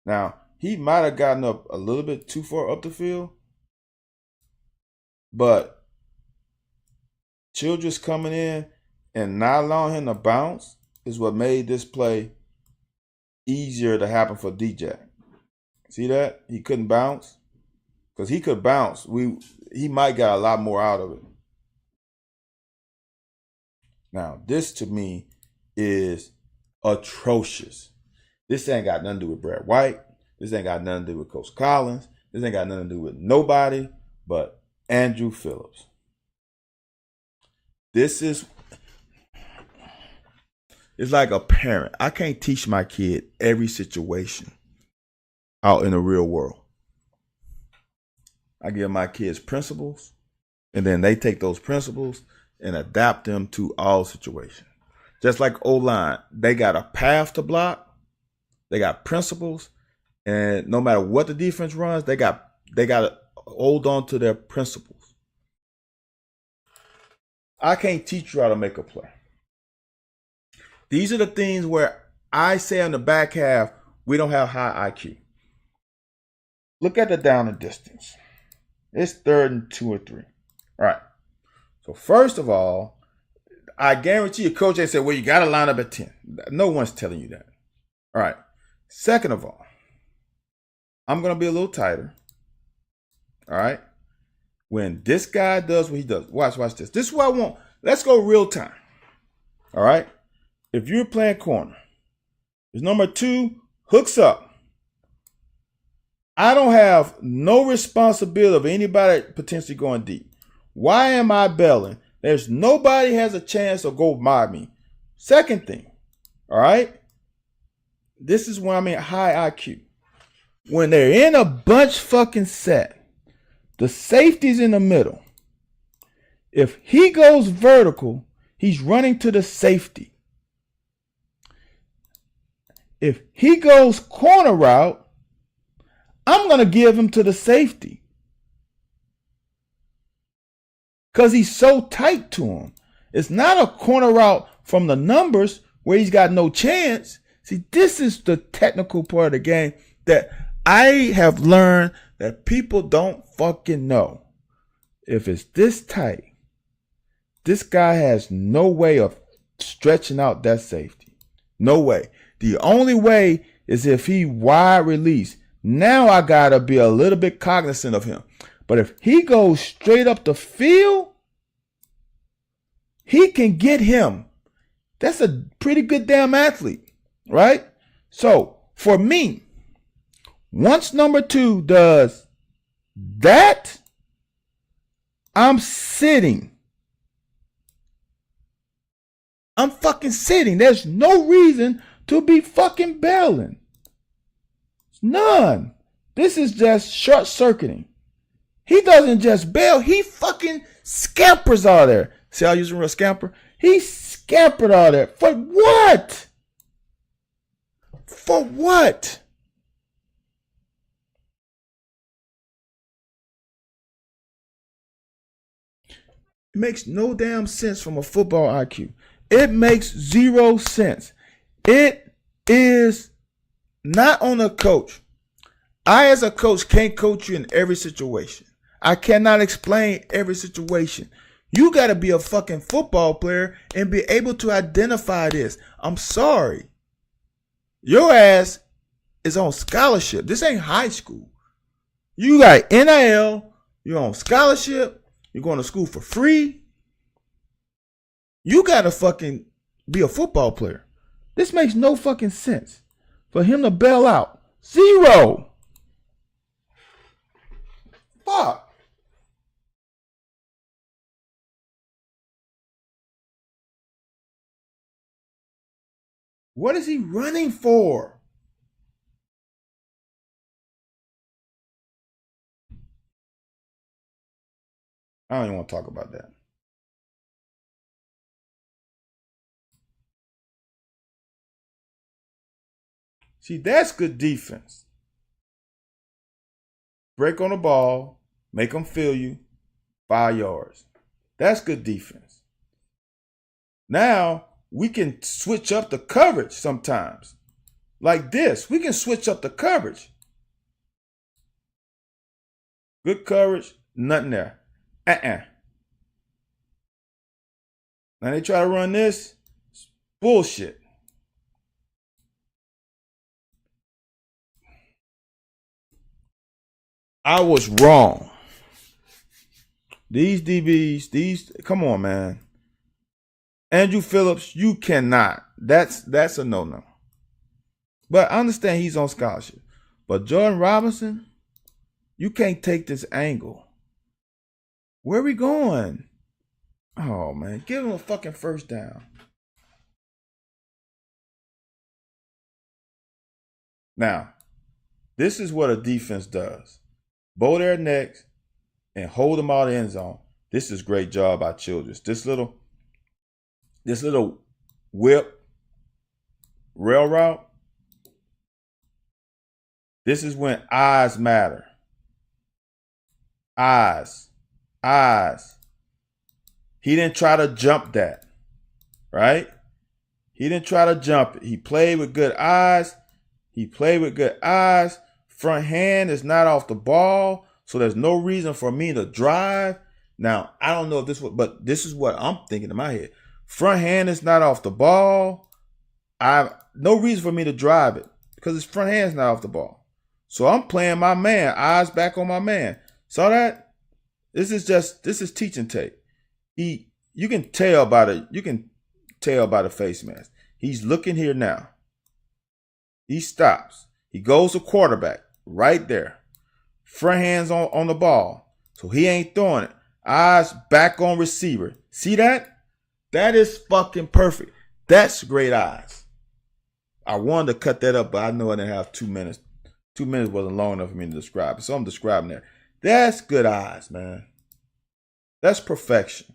Now, he might have gotten up a little bit too far up the field, but Childress coming in and not allowing him to bounce is what made this play easier to happen for D-Jack. See that? He couldn't bounce. Because he could bounce. He might got a lot more out of it. Now, this to me is atrocious. This ain't got nothing to do with Brad White. This ain't got nothing to do with Coach Collins. This ain't got nothing to do with nobody but Andrew Phillips. It's like a parent. I can't teach my kid every situation out in the real world. I give my kids principles, and then they take those principles and adapt them to all situations. Just like O-line, they got a path to block, they got principles, and no matter what the defense runs, they got to hold on to their principles. I can't teach you how to make a play. These are the things where I say on the back half, we don't have high IQ. Look at the down and distance. It's 3rd and 2 or 3. All right. So first of all, I guarantee you, Coach A said, well, you got to line up at 10. No one's telling you that. All right. Second of all, I'm going to be a little tighter. All right. When this guy does what he does, watch this. This is what I want. Let's go real time. All right. If you're playing corner, his number 2 hooks up. I don't have no responsibility of anybody potentially going deep. Why am I bailing? There's nobody has a chance to go by me. Second thing, all right? This is when I'm in high IQ. When they're in a bunch fucking set, the safety's in the middle. If he goes vertical, he's running to the safety. If he goes corner route, I'm going to give him to the safety. Because he's so tight to him. It's not a corner route from the numbers where he's got no chance. See, this is the technical part of the game that I have learned that people don't fucking know. If it's this tight, this guy has no way of stretching out that safety. No way. The only way is if he wide release. Now I got to be a little bit cognizant of him. But if he goes straight up the field, he can get him. That's a pretty good damn athlete, right? So for me, once number 2 does that, I'm sitting. I'm fucking sitting. There's no reason to be fucking bailing. None. This is just short circuiting. He doesn't just bail, he fucking scampers out of there. See how I use the word scamper? He scampered out of there. For what? For what? It makes no damn sense from a football IQ. It makes 0 sense. It is not on a coach. I, as a coach, can't coach you in every situation. I cannot explain every situation. You got to be a fucking football player and be able to identify this. I'm sorry. Your ass is on scholarship. This ain't high school. You got NIL. You're on scholarship. You're going to school for free. You got to fucking be a football player. This makes no fucking sense. For him to bail out. 0. Fuck. What is he running for? I don't even want to talk about that. See, that's good defense. Break on the ball, make them feel you, 5 yards. That's good defense. Now, we can switch up the coverage sometimes. Like this, we can switch up the coverage. Good coverage, nothing there. Now they try to run this. It's bullshit. I was wrong. These DBs, come on, man. Andrew Phillips, you cannot. That's a no-no. But I understand he's on scholarship. But Jordan Robinson, you can't take this angle. Where are we going? Oh, man. Give him a fucking first down. Now, this is what a defense does. Bow their necks and hold them out of the end zone. This is a great job by Childress. This little whip rail route. This is when eyes matter. Eyes. He didn't try to jump that, right? He didn't try to jump it. He played with good eyes. Front hand is not off the ball, so there's no reason for me to drive. Now, I don't know if this was, but this is what I'm thinking in my head. Front hand is not off the ball. No reason for me to drive it because his front hand's not off the ball. So I'm playing my man, eyes back on my man. Saw that? This is teaching tape. You can tell by the face mask. He's looking here now. He stops. He goes to quarterback right there. Front hands on the ball. So he ain't throwing it. Eyes back on receiver. See that? That is fucking perfect. That's great eyes. I wanted to cut that up, but I know I didn't have 2 minutes. 2 minutes wasn't long enough for me to describe it. So I'm describing that. That's good eyes, man. That's perfection.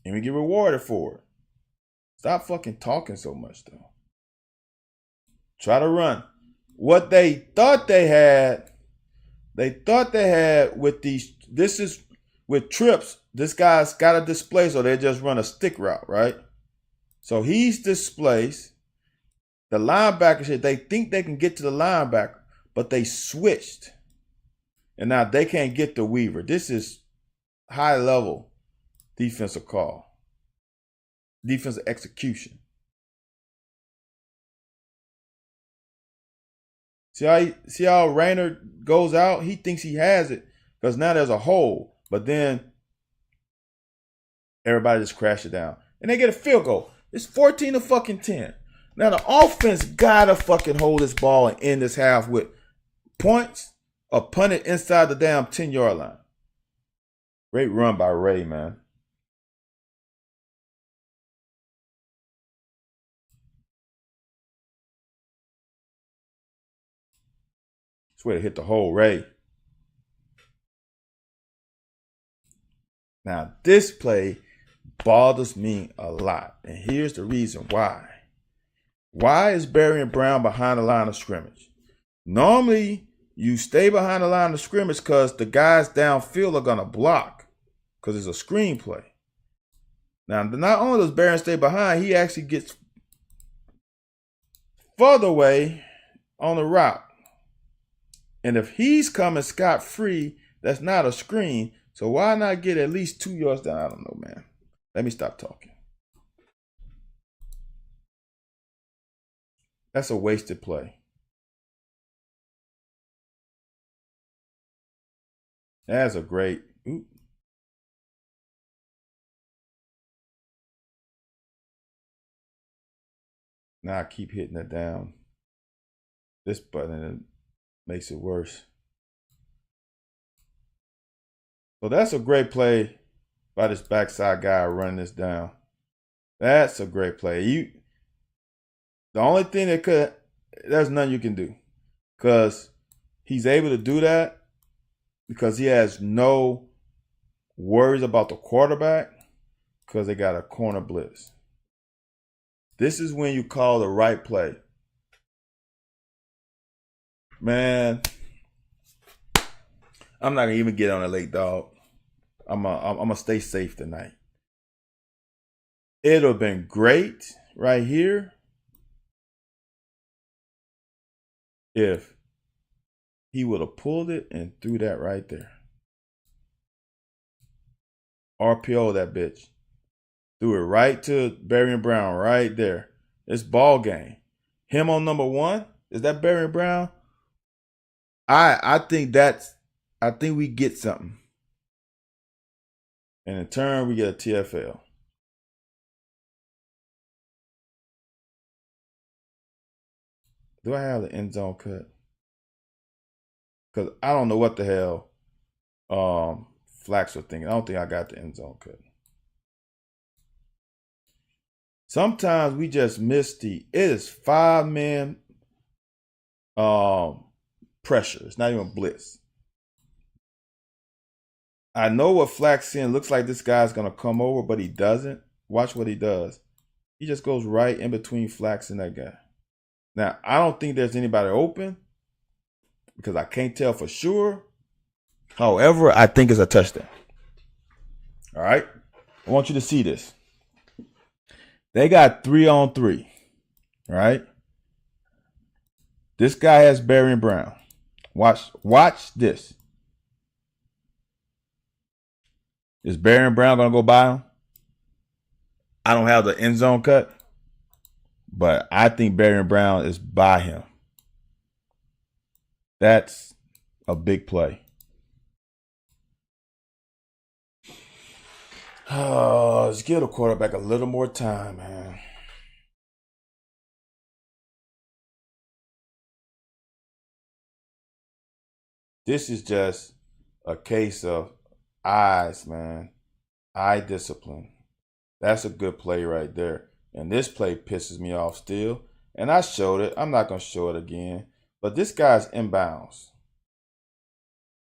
And we get rewarded for it. Stop fucking talking so much, though. Try to run. What they thought they had with these, this is with trips, this guy's got to displace or they just run a stick route, right? So he's displaced. The linebacker, they think they can get to the linebacker, but they switched. And now they can't get to Weaver. This is high level defensive call. Defensive execution. See how Rayner goes out? He thinks he has it because now there's a hole. But then everybody just crashed it down. And they get a field goal. It's 14-10. Now the offense gotta fucking hold this ball and end this half with points or punt it inside the damn 10-yard line. Great run by Ray, man. It's way to hit the hole, Ray. Now this play bothers me a lot. And here's the reason why. Why is Barry and Brown behind the line of scrimmage? Normally, you stay behind the line of scrimmage because the guys downfield are going to block because it's a screen play. Now, not only does Barry stay behind, he actually gets further away on the route. And if he's coming scot-free, that's not a screen. So why not get at least 2 yards down? I don't know, man. Let me stop talking. That's a wasted play. That's a great. Ooh. Now I keep hitting it down. This button makes it worse. So that's a great play by this backside guy running this down. That's a great play. The only thing there's nothing you can do because he's able to do that because he has no worries about the quarterback because they got a corner blitz. This is when you call the right play. Man, I'm not going to even get on a late dog. I'm gonna stay safe tonight. It would have been great right here if he would have pulled it and threw that right there. RPO that bitch. Threw it right to Barry and Brown right there. It's ball game. Him on number one. Is that Barry and Brown? I think we get something. And in turn, we get a TFL. Do I have the end zone cut? Because I don't know what the hell Flax was thinking. I don't think I got the end zone cut. Sometimes we just miss it is 5-man pressure. It's not even blitz. I know what Flax saying. Looks like this guy's going to come over, but he doesn't. Watch what he does. He just goes right in between Flax and that guy. Now, I don't think there's anybody open because I can't tell for sure. However, I think it's a touchdown. All right? I want you to see this. They got 3-on-3. All right? This guy has Barry and Brown. Watch this. Is Barry and Brown going to go by him? I don't have the end zone cut, but I think Barry and Brown is by him. That's a big play. Let's give the quarterback a little more time, man. This is just a case of eyes, man. Eye discipline. That's a good play right there. And this play pisses me off still. And I showed it. I'm not going to show it again. But this guy's inbounds.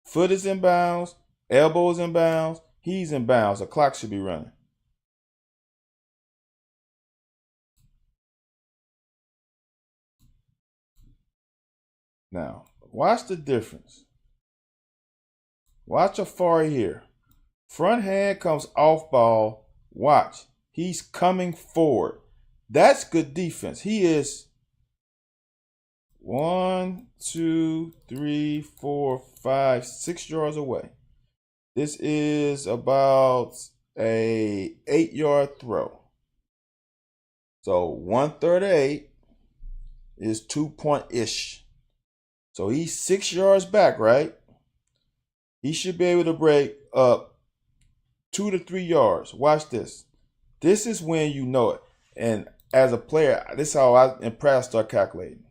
Foot is inbounds. Elbow is inbounds. He's inbounds. The clock should be running. Now, watch the difference. Watch Afari here. Front hand comes off ball. Watch. He's coming forward. That's good defense. He is 1, 2, 3, 4, 5, 6 yards away. This is about a 8-yard throw. So 1/3 of 8 is 2-point-ish. So he's 6 yards back, right? He should be able to break up 2 to 3 yards. Watch this. This is when you know it. And as a player, this is how I in practice start calculating.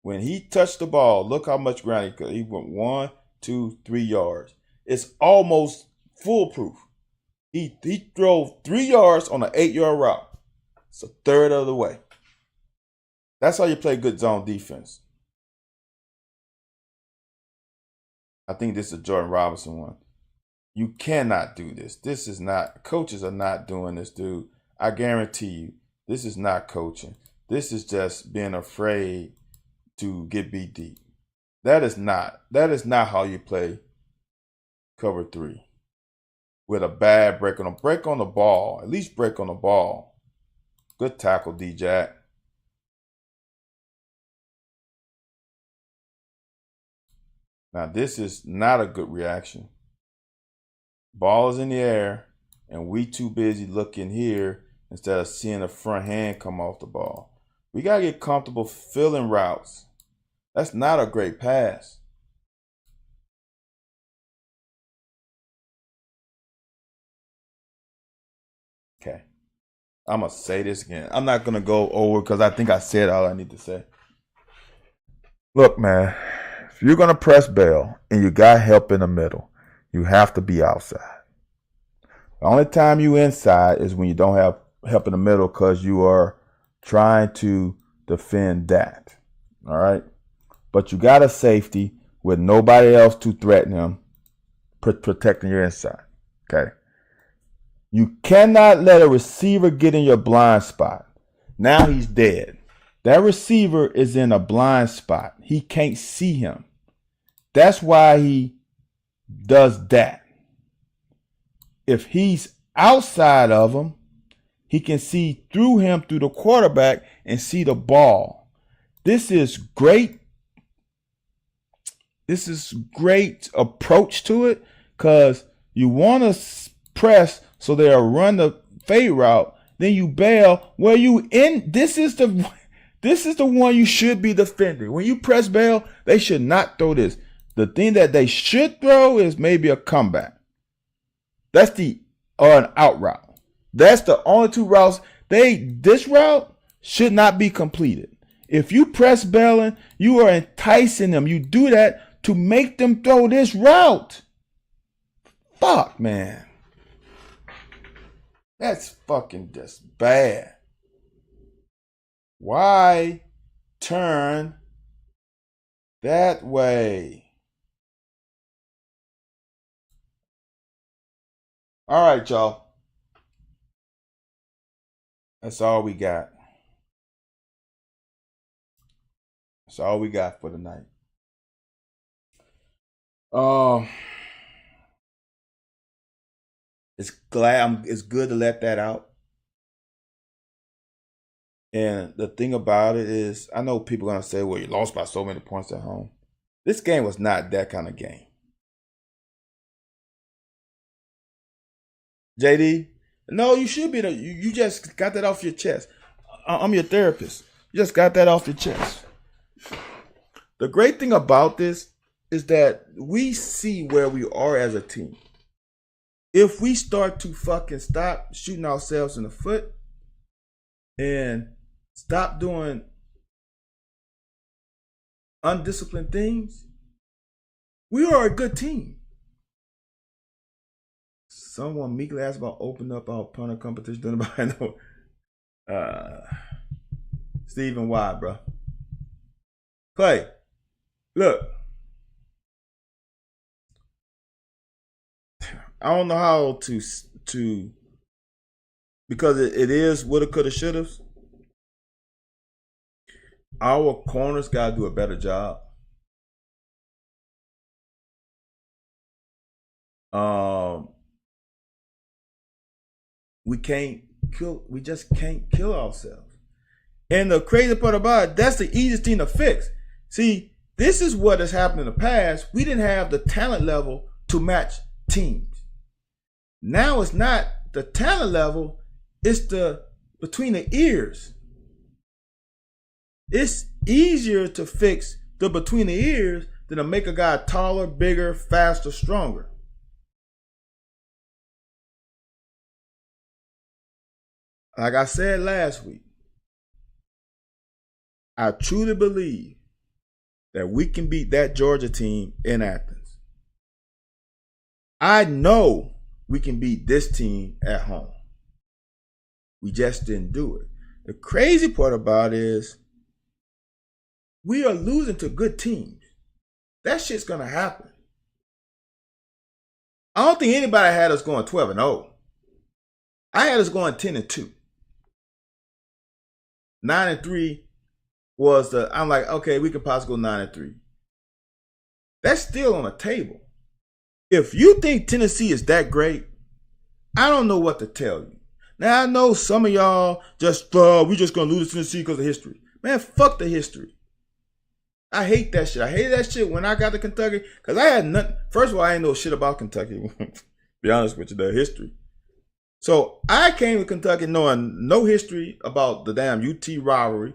When he touched the ball, look how much ground he could. He went 1, 2, 3 yards. It's almost foolproof. He drove 3 yards on an 8-yard route. It's a third of the way. That's how you play good zone defense. I think this is a Jordan Robinson one. You cannot do this. This is not, coaches are not doing this, dude. I guarantee you, this is not coaching. This is just being afraid to get beat deep. That is not how you play cover 3. With a bad break on the ball. At least break on the ball. Good tackle, D-Jack. Now, this is not a good reaction. Ball is in the air, and we too busy looking here instead of seeing the front hand come off the ball. We got to get comfortable filling routes. That's not a great pass. Okay. I'm going to say this again. I'm not going to go over because I think I said all I need to say. Look, man, if you're going to press bail and you got help in the middle, you have to be outside. The only time you inside is when you don't have help in the middle because you are trying to defend that. All right? But you got a safety with nobody else to threaten him, protecting your inside. Okay? You cannot let a receiver get in your blind spot. Now he's dead. That receiver is in a blind spot. He can't see him. That's why he does that. If he's outside of him, he can see through him, through the quarterback, and see the ball. This is great. This is great approach to it, because you want to press so they'll run the fade route. Then you bail. Where you in? This is the one you should be defending. When you press bail, they should not throw this. The thing that they should throw is maybe a comeback. That's or an out route. That's the only two routes. This route should not be completed. If you press bailing, you are enticing them. You do that to make them throw this route. Fuck, man. That's fucking just bad. Why turn that way? All right, y'all. That's all we got. That's all we got for tonight. It's good to let that out. And the thing about it is, I know people are going to say, well, you lost by so many points at home. This game was not that kind of game. JD, no, you should be. You just got that off your chest. I'm your therapist. You just got that off your chest. The great thing about this is that we see where we are as a team. If we start to fucking stop shooting ourselves in the foot and stop doing undisciplined things, we are a good team. Someone meekly asked about opening up our punter competition. Don't nobody know. Stephen Y, bro. Clay, look. I don't know how to because it is woulda, coulda, shoulda. Our corners gotta do a better job. We just can't kill ourselves. And the crazy part about it, that's the easiest thing to fix. See, this is what has happened in the past. We didn't have the talent level to match teams. Now it's not the talent level, it's the between the ears. It's easier to fix the between the ears than to make a guy taller, bigger, faster, stronger. Like I said last week, I truly believe that we can beat that Georgia team in Athens. I know we can beat this team at home. We just didn't do it. The crazy part about it is we are losing to good teams. That shit's going to happen. I don't think anybody had us going 12-0. I had us going 10-2. 9-3 was I'm like, okay, we can possibly go 9-3. That's still on the table. If you think Tennessee is that great, I don't know what to tell you. Now, I know some of y'all we just going to lose to Tennessee because of history. Man, fuck the history. I hate that shit. I hated that shit when I got to Kentucky because I had nothing. First of all, I didn't know shit about Kentucky. Be honest with you, the history. So I came to Kentucky knowing no history about the damn UT rivalry.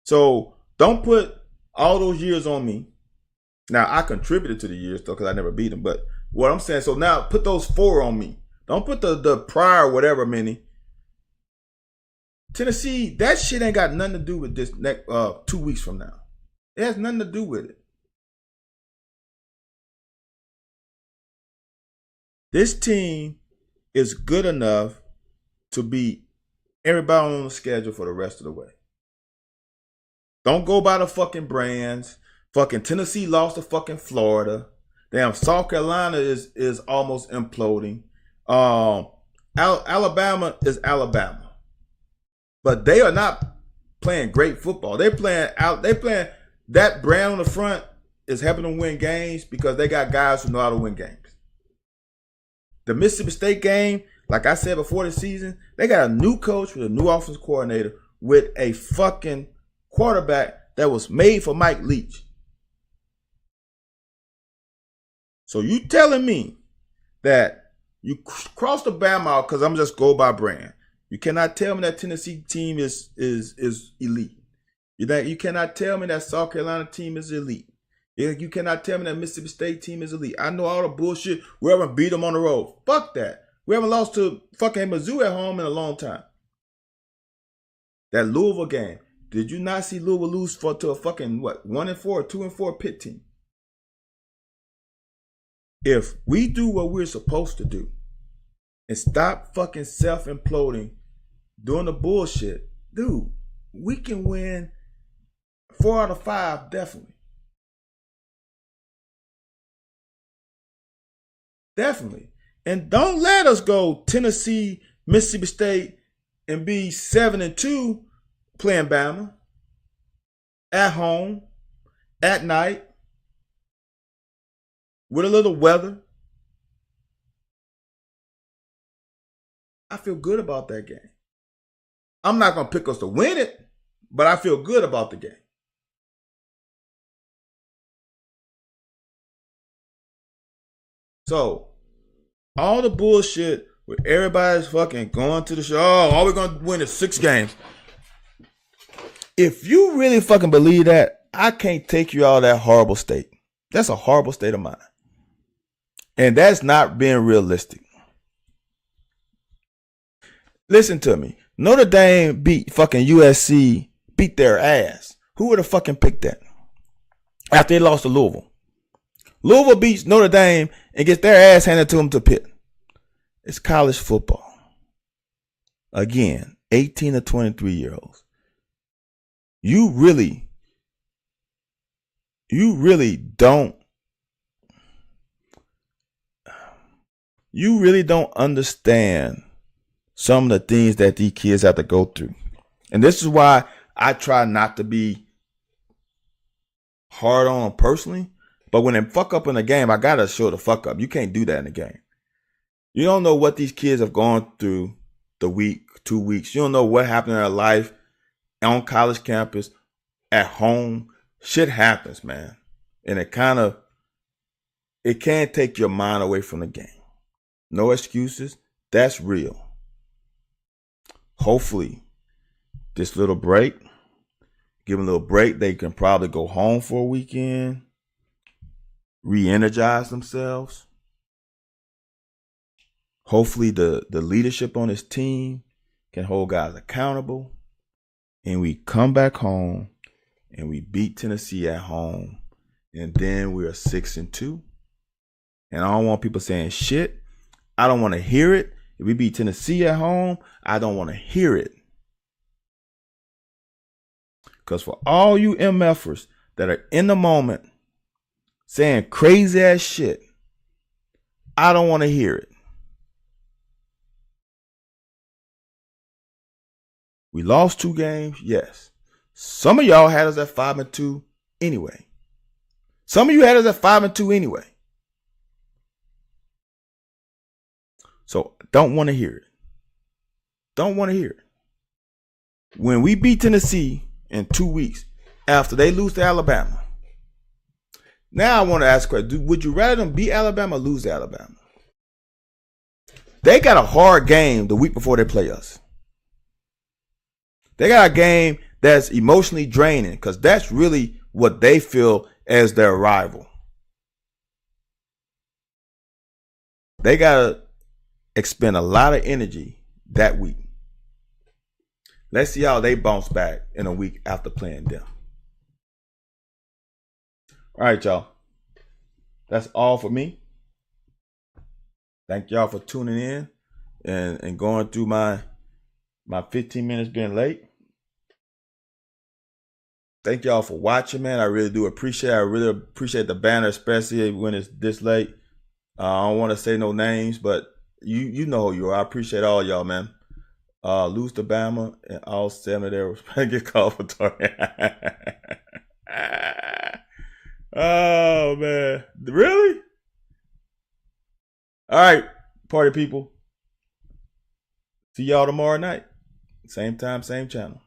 So don't put all those years on me. Now, I contributed to the years, though, because I never beat them. But what I'm saying, so now put those 4 on me. Don't put the prior whatever many. Tennessee, that shit ain't got nothing to do with this next 2 weeks from now. It has nothing to do with it. This team is good enough to beat everybody on the schedule for the rest of the way. Don't go by the fucking brands. Fucking Tennessee lost to fucking Florida. Damn, South Carolina is almost imploding. Alabama is Alabama. But they are not playing great football. They playing that brand on the front is helping them win games because they got guys who know how to win games. The Mississippi State game, Like I said before the season, they got a new coach with a new offensive coordinator with a fucking quarterback that was made for Mike Leach. So you telling me that you cross the Bama out because I'm just go by brand. You cannot tell me that Tennessee team is elite. You cannot tell me that South Carolina team is elite. You cannot tell me that Mississippi State team is elite. I know all the bullshit. We haven't beat them on the road. Fuck that. We haven't lost to fucking Mizzou at home in a long time. That Louisville game. Did you not see Louisville lose to a fucking 1-4 or 2-4 Pitt team? If we do what we're supposed to do and stop fucking self-imploding, doing the bullshit, dude, we can win 4 out of 5, definitely. Definitely. And don't let us go Tennessee, Mississippi State, and be 7-2 playing Bama at home, at night, with a little weather. I feel good about that game. I'm not going to pick us to win it, but I feel good about the game. So, all the bullshit where everybody's fucking going to the show, all we're going to win is 6 games. If you really fucking believe that, I can't take you out of that horrible state. That's a horrible state of mind. And that's not being realistic. Listen to me. Notre Dame beat fucking USC, beat their ass. Who would have fucking picked that? After they lost to Louisville. Louisville beats Notre Dame and gets their ass handed to them to Pitt. It's college football. Again, 18 to 23-year-olds. You really don't understand some of the things that these kids have to go through. And this is why I try not to be hard on them personally. But when they fuck up in the game, I gotta show the fuck up. You can't do that in the game. You don't know what these kids have gone through the week, 2 weeks. You don't know what happened in their life on college campus, at home. Shit happens, man. And it can't take your mind away from the game. No excuses. That's real. Hopefully, this little break, give them a little break. They can probably go home for a weekend, re-energize themselves. Hopefully, the leadership on this team can hold guys accountable. And we come back home and we beat Tennessee at home. And then we are 6-2. And I don't want people saying shit. I don't want to hear it. If we beat Tennessee at home, I don't want to hear it. Because for all you MFers that are in the moment saying crazy ass shit, I don't want to hear it. We lost 2 games, yes. Some of y'all had us at 5-2 anyway. Some of you had us at 5-2 anyway. So don't want to hear it. Don't want to hear it. When we beat Tennessee in 2 weeks after they lose to Alabama, now I want to ask a question. Would you rather them beat Alabama or lose to Alabama? They got a hard game the week before they play us. They got a game that's emotionally draining because that's really what they feel as their rival. They got to expend a lot of energy that week. Let's see how they bounce back in a week after playing them. All right, y'all. That's all for me. Thank y'all for tuning in and going through my 15 minutes being late. Thank y'all for watching, man. I really do appreciate it. I really appreciate the banner, especially when it's this late. I don't want to say no names, but you know who you are. I appreciate all y'all, man. Lose to Bama and all 7 of their get called for target. Oh, man. Really? All right, party people. See y'all tomorrow night. Same time, same channel.